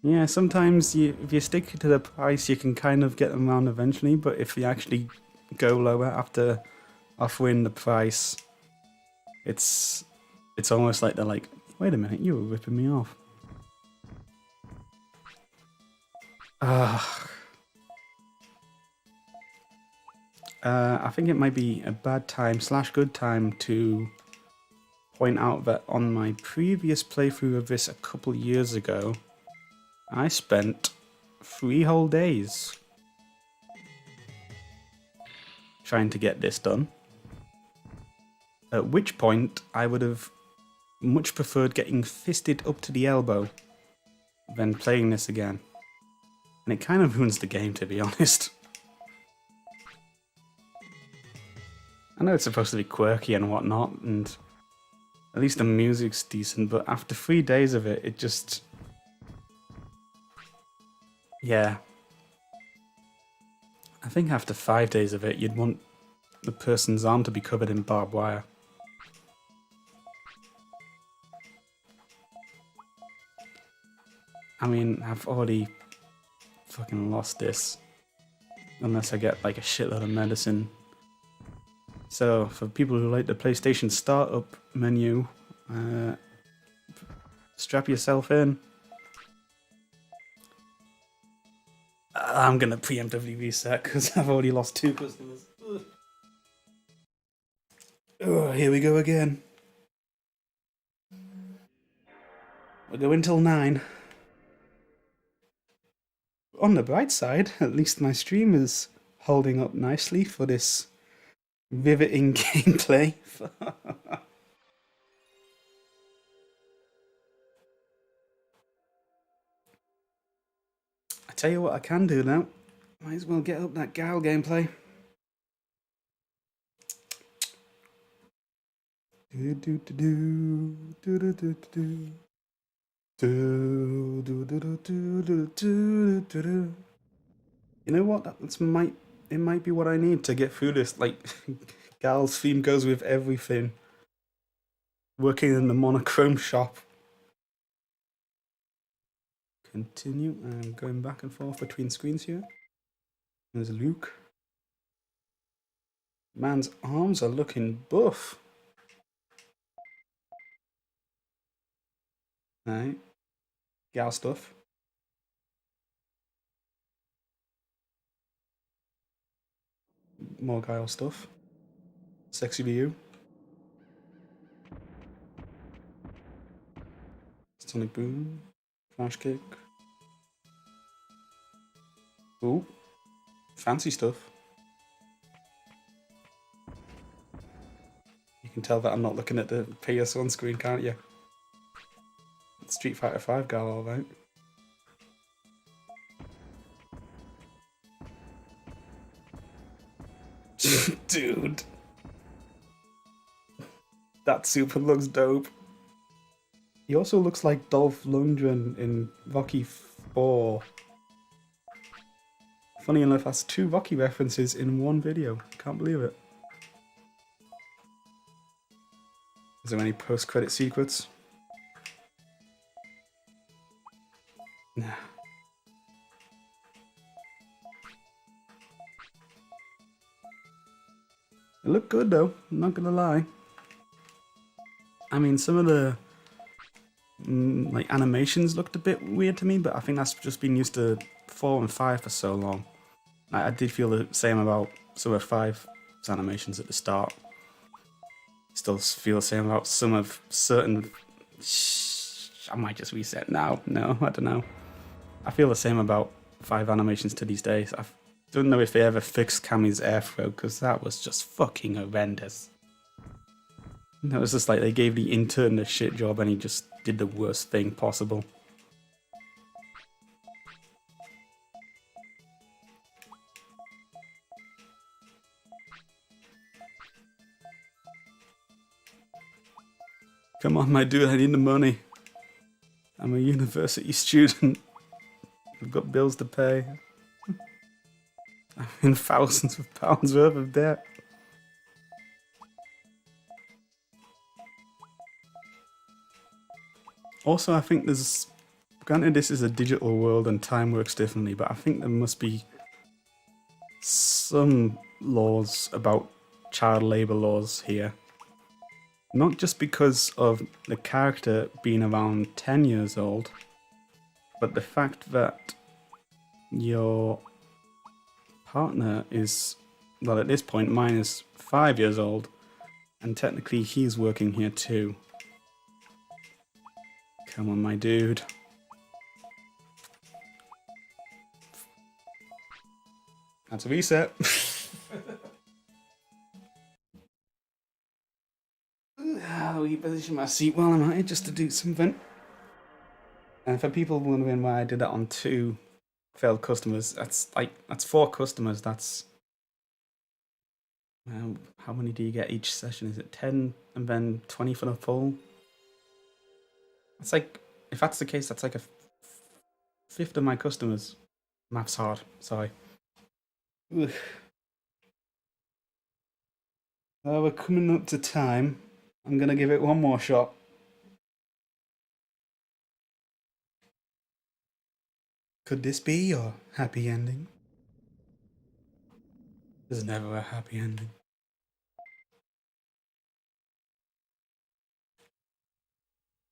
Yeah, sometimes if you stick to the price, you can kind of get them around eventually. But if you actually go lower after offering the price, it's almost like they're like, wait a minute, you were ripping me off. I think it might be a bad time / good time to point out that on my previous playthrough of this a couple years ago, I spent 3 whole days trying to get this done. At which point I would have much preferred getting fisted up to the elbow than playing this again. And it kind of ruins the game, to be honest. I know it's supposed to be quirky and whatnot, and at least the music's decent, but after 3 days of it, it just... Yeah. I think after 5 days of it, you'd want the person's arm to be covered in barbed wire. I mean, I've already fucking lost this. Unless I get like a shitload of medicine. So, for people who like the PlayStation startup menu, strap yourself in. I'm gonna preemptively reset because I've already lost 2 customers. Oh, here we go again. We're going till 9. On the bright side, at least my stream is holding up nicely for this riveting gameplay. I tell you what I can do now. Might as well get up that Gal gameplay. You know what? It might be what I need to get through this. Like, Gal's theme goes with everything. Working in the monochrome shop. continue. I'm going back and forth between screens here. There's Luke. Man's arms are looking buff. Right. Gal stuff. More Guile stuff. Sexy Ryu. Sonic Boom. Flash Kick. Ooh. Fancy stuff. You can tell that I'm not looking at the PS1 screen, can't you? Street Fighter 5 gal, alright. Dude. That super looks dope. He also looks like Dolph Lundgren in Rocky 4. Funny enough, that's 2 Rocky references in one video. Can't believe it. Is there any post-credit sequence? Nah. It looked good though, I'm not gonna lie. I mean, some of the like animations looked a bit weird to me, but I think that's just been used to 4 and 5 for so long. I did feel the same about some of 5's animations at the start. Still feel the same about some of certain... I might just reset now. No, I don't know. I feel the same about 5 animations to these days. I don't know if they ever fixed Cammy's airthrow, because that was just fucking horrendous. It was just like they gave the intern a shit job and he just did the worst thing possible. Come on, my dude, I need the money. I'm a university student. I've got bills to pay. I'm in thousands of pounds worth of debt. Also, I think there's... Granted, this is a digital world and time works differently, but I think there must be some laws about child labour laws here. Not just because of the character being around 10 years old, but the fact that your partner is, well, at this point, mine is 5 years old, and technically he's working here too. Come on, my dude. That's a reset. I'll reposition my seat while I'm at it just to do something. And for people wondering why I did that on 2 failed customers, that's 4 customers. That's how many do you get each session? Is it 10 and then 20 for the full? That's like, if that's the case, that's like a fifth of my customers. Math's hard. Sorry. Ugh. We're coming up to time. I'm gonna give it one more shot. Could this be your happy ending? There's never a happy ending.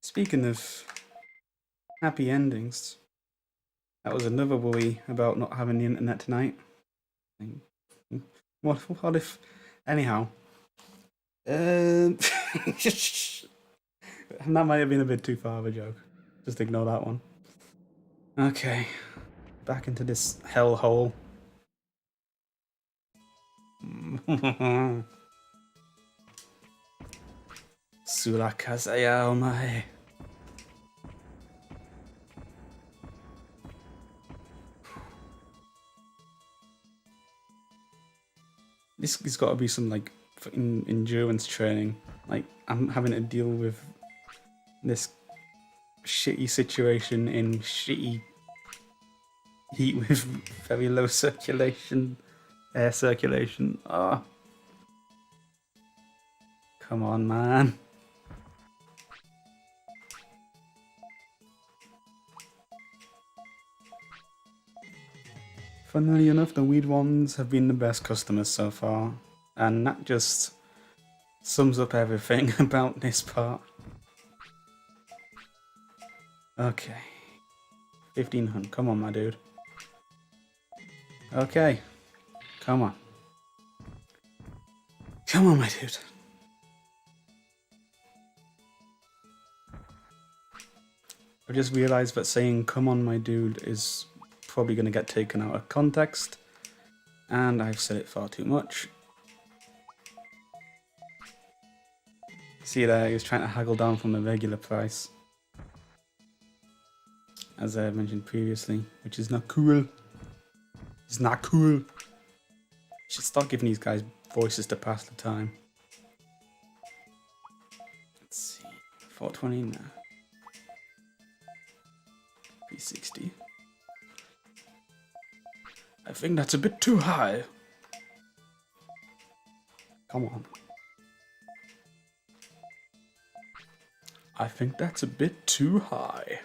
Speaking of happy endings, that was another worry about not having the internet tonight. What if... Anyhow. That might have been a bit too far of a joke. Just ignore that one. Okay. Back into this hellhole. Surakazaya omae. This has got to be some like fucking endurance training. Like, I'm having to deal with this shitty situation in shitty heat with very low circulation, air circulation. Oh. Come on, man. Funnily enough, the weed ones have been the best customers so far, and that just sums up everything about this part. Okay. 1500, come on my dude. Okay. Come on. Come on my dude. I just realised that saying come on my dude is probably going to get taken out of context, and I've said it far too much. See there, he was trying to haggle down from the regular price, as I mentioned previously, which is not cool. It's not cool. Should start giving these guys voices to pass the time. Let's see, 420 now. 360. I think that's a bit too high. Come on. I think that's a bit too high.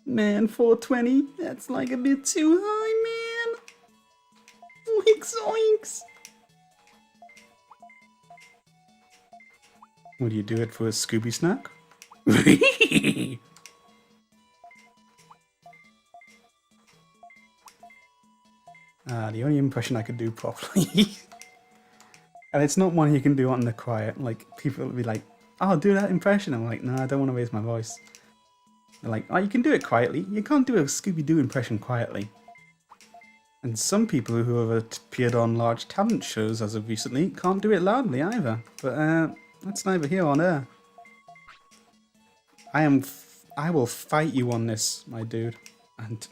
Man, 420? That's like a bit too high, man. Zoinks, zoinks. Would you do it for a Scooby snack? The only impression I could do properly. And it's not one you can do on the quiet. Like, people will be like, oh, do that impression. I'm like, no, I don't want to raise my voice. They're like, oh, you can do it quietly. You can't do a Scooby-Doo impression quietly. And some people who have appeared on large talent shows as of recently can't do it loudly either. But that's neither here nor there. I will fight you on this, my dude. And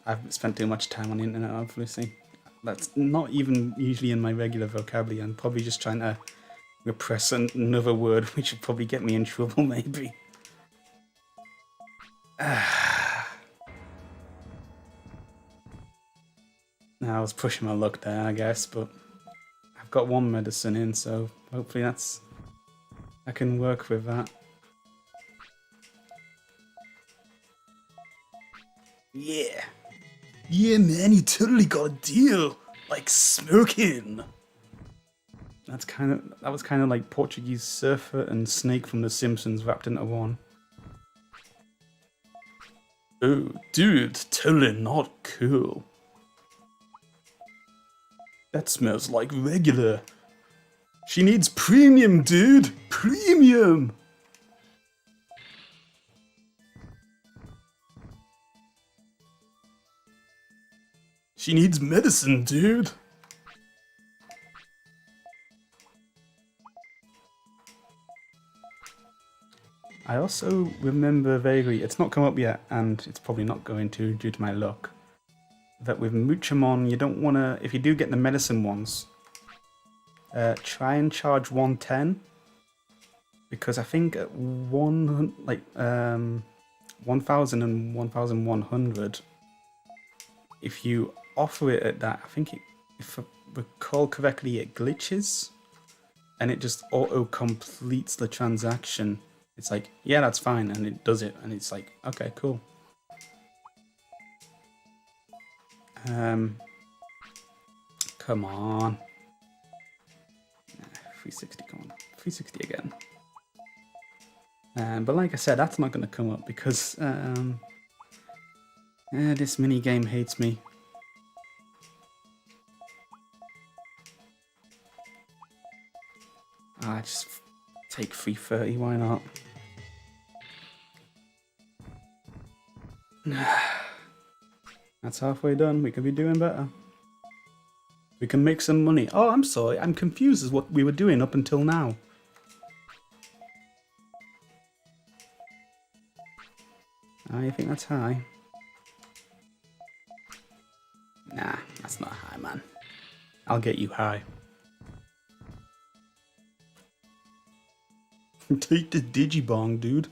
I've spent too much time on the internet, obviously. That's not even usually in my regular vocabulary. I'm probably just trying to repress another word, which would probably get me in trouble, maybe. Now I was pushing my luck there, I guess, but I've got one medicine in, so hopefully I can work with that. Yeah. Yeah, man, you totally got a deal. Like smoking. That was kind of like Portuguese surfer and snake from The Simpsons wrapped into one. Oh, dude, totally not cool. That smells like regular. She needs premium, dude. Premium. She needs medicine, dude. I also remember vaguely, it's not come up yet, and it's probably not going to due to my luck, that with Muchamon, you don't want to, if you do get the medicine ones, try and charge 110, because I think at 1,000 and 1,100, if you offer it at that, I think if I recall correctly, it glitches, and it just auto-completes the transaction. It's like, yeah, that's fine, and it does it, and it's like, okay, cool. Come on. 360, come on. 360 again. But like I said, that's not going to come up because this mini game hates me. Just take 330, why not? That's halfway done. We could be doing better. We can make some money. Oh, I'm sorry. I'm confused as what we were doing up until now. I think that's high. Nah, that's not high, man. I'll get you high. Take the Digimon, dude.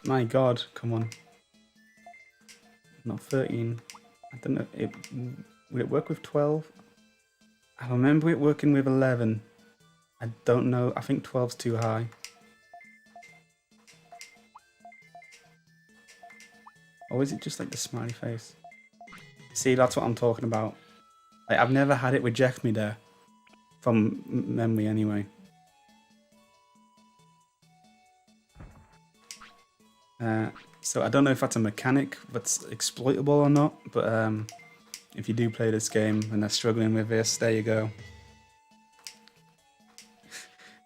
My god, come on. Not 13. I don't know. Would it work with 12? I remember it working with 11. I don't know. I think 12's too high. Or is it just like the smiley face? See, that's what I'm talking about. Like, I've never had it reject me there. From memory, anyway. So I don't know if that's a mechanic that's exploitable or not, but if you do play this game and they're struggling with this, there you go.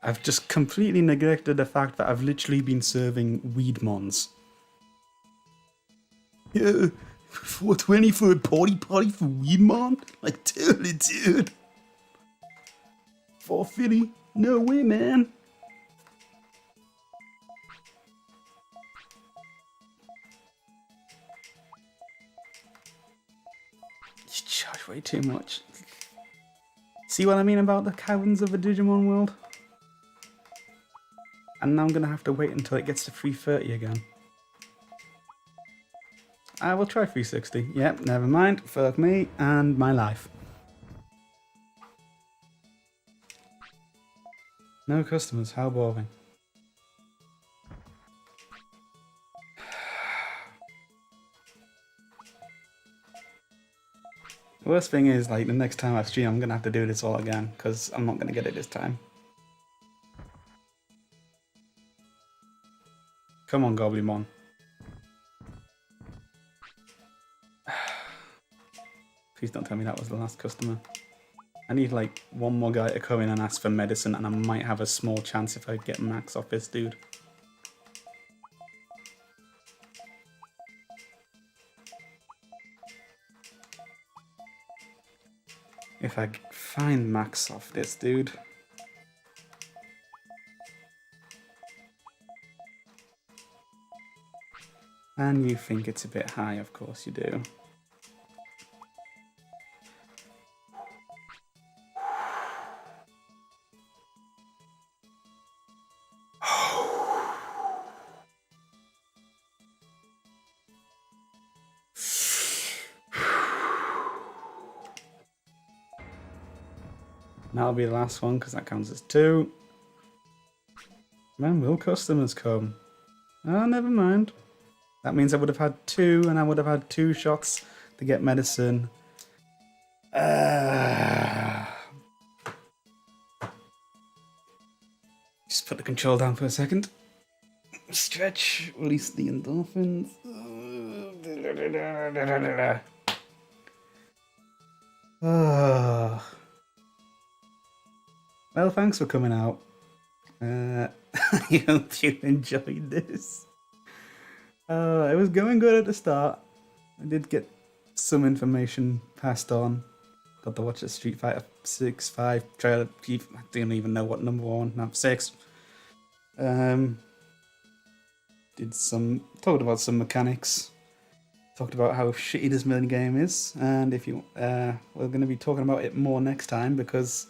I've just completely neglected the fact that I've literally been serving Weedmons. Yeah, 420 for a party for Weedmon? Like, totally, dude. 450? No way, man. You charge way too much. See what I mean about the caverns of the Digimon world? And now I'm gonna have to wait until it gets to 330 again. I will try 360. Yep, never mind. Fuck me and my life. No customers, how boring. The worst thing is, like, the next time I stream, I'm gonna have to do this all again, because I'm not gonna get it this time. Come on, Goblimon. Please don't tell me that was the last customer. I need, like, one more guy to come in and ask for medicine, and I might have a small chance if I get max off this dude. If I find max off this dude. And you think it's a bit high, of course you do. That'll be the last one because that counts as 2. When will customers come? Oh, never mind. That means I would have had 2 and I would have had 2 shots to get medicine. Just put the control down for a second. Stretch, release the endorphins. Well, thanks for coming out. I hope you enjoyed this. It was going good at the start. I did get some information passed on. Got to watch the Street Fighter 6, 5 trailer. I didn't even know what number 1, no, 6. Talked about some mechanics. Talked about how shitty this mini game is, and if you, we're going to be talking about it more next time, because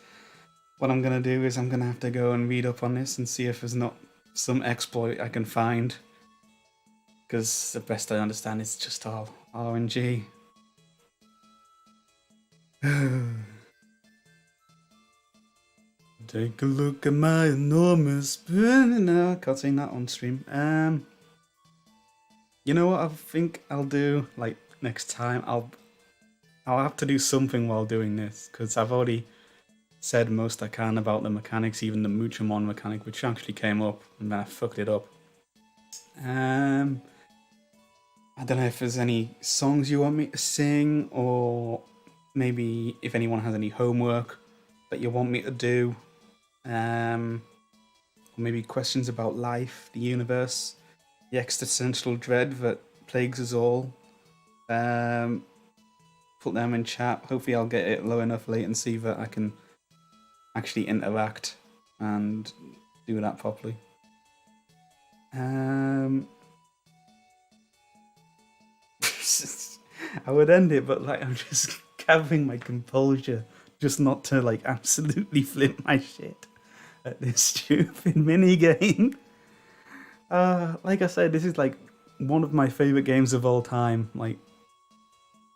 what I'm going to do is I'm going to have to go and read up on this and see if there's not some exploit I can find, because the best I understand is just all RNG. Take a look at my enormous pen. No, I can't sing that on stream. You know what I think I'll do? Like, next time, I'll have to do something while doing this, because I've already said most I can about the mechanics, even the Muchamon mechanic, which actually came up, and then I fucked it up. I don't know if there's any songs you want me to sing, or maybe if anyone has any homework that you want me to do, or maybe questions about life, the universe, the existential dread that plagues us all. Put them in chat. Hopefully I'll get it low enough latency that I can actually interact and do that properly. I would end it, but like, I'm just gathering my composure just not to like absolutely flip my shit at this stupid mini game. Like I said, this is like one of my favorite games of all time. Like,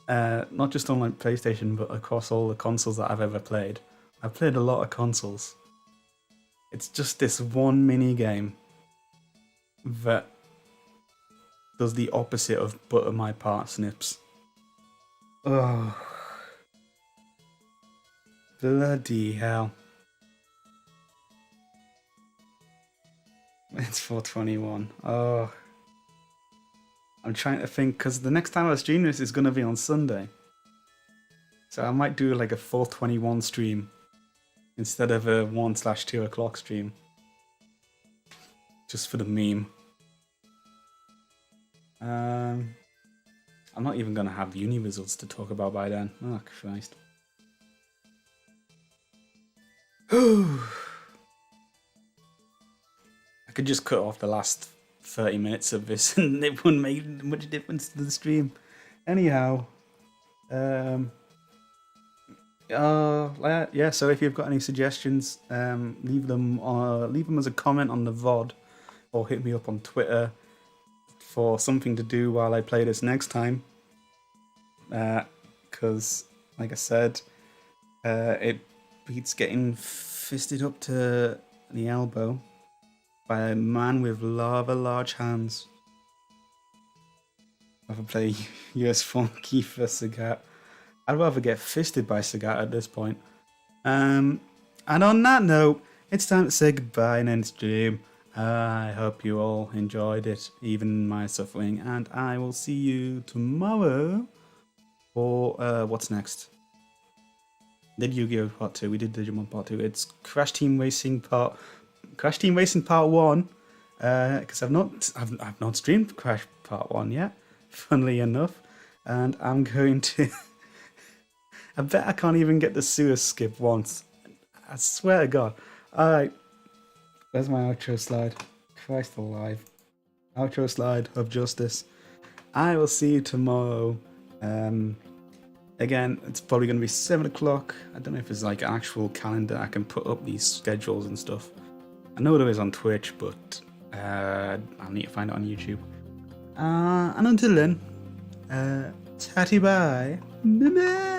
not just on like PlayStation, but across all the consoles that I've ever played. I've played a lot of consoles. It's just this one mini game that does the opposite of butter my parsnips. Oh, bloody hell. It's 4:21. Oh. I'm trying to think, because the next time I stream this is going to be on Sunday. So I might do like a 4:21 stream instead of a 1/2 o'clock stream. Just for the meme. I'm not even going to have uni results to talk about by then. Oh, Christ. I could just cut off the last 30 minutes of this and it wouldn't make much difference to the stream. Anyhow, yeah, so if you've got any suggestions, leave them as a comment on the VOD or hit me up on Twitter for something to do while I play this next time. Because, like I said, it beats getting fisted up to the elbow by a man with rather large hands. I'd rather play US Funky for Sagat. I'd rather get fisted by Sagat at this point. And on that note, it's time to say goodbye and end stream. I hope you all enjoyed it, even my suffering, and I will see you tomorrow for what's next. Did Yu-Gi-Oh! Part 2, we did Digimon Part 2. It's Crash Team Racing Part 1, because I've not streamed Crash Part 1 yet, funnily enough, and I'm going to I bet I can't even get the sewer skip once. I swear to God. Alright, there's my outro slide. Christ alive. Outro slide of justice. I will see you tomorrow. Again, it's probably going to be 7 o'clock. I don't know if there's like an actual calendar I can put up these schedules and stuff. I know there is on Twitch, but I'll need to find it on YouTube. And until then, tatty bye. Bye bye.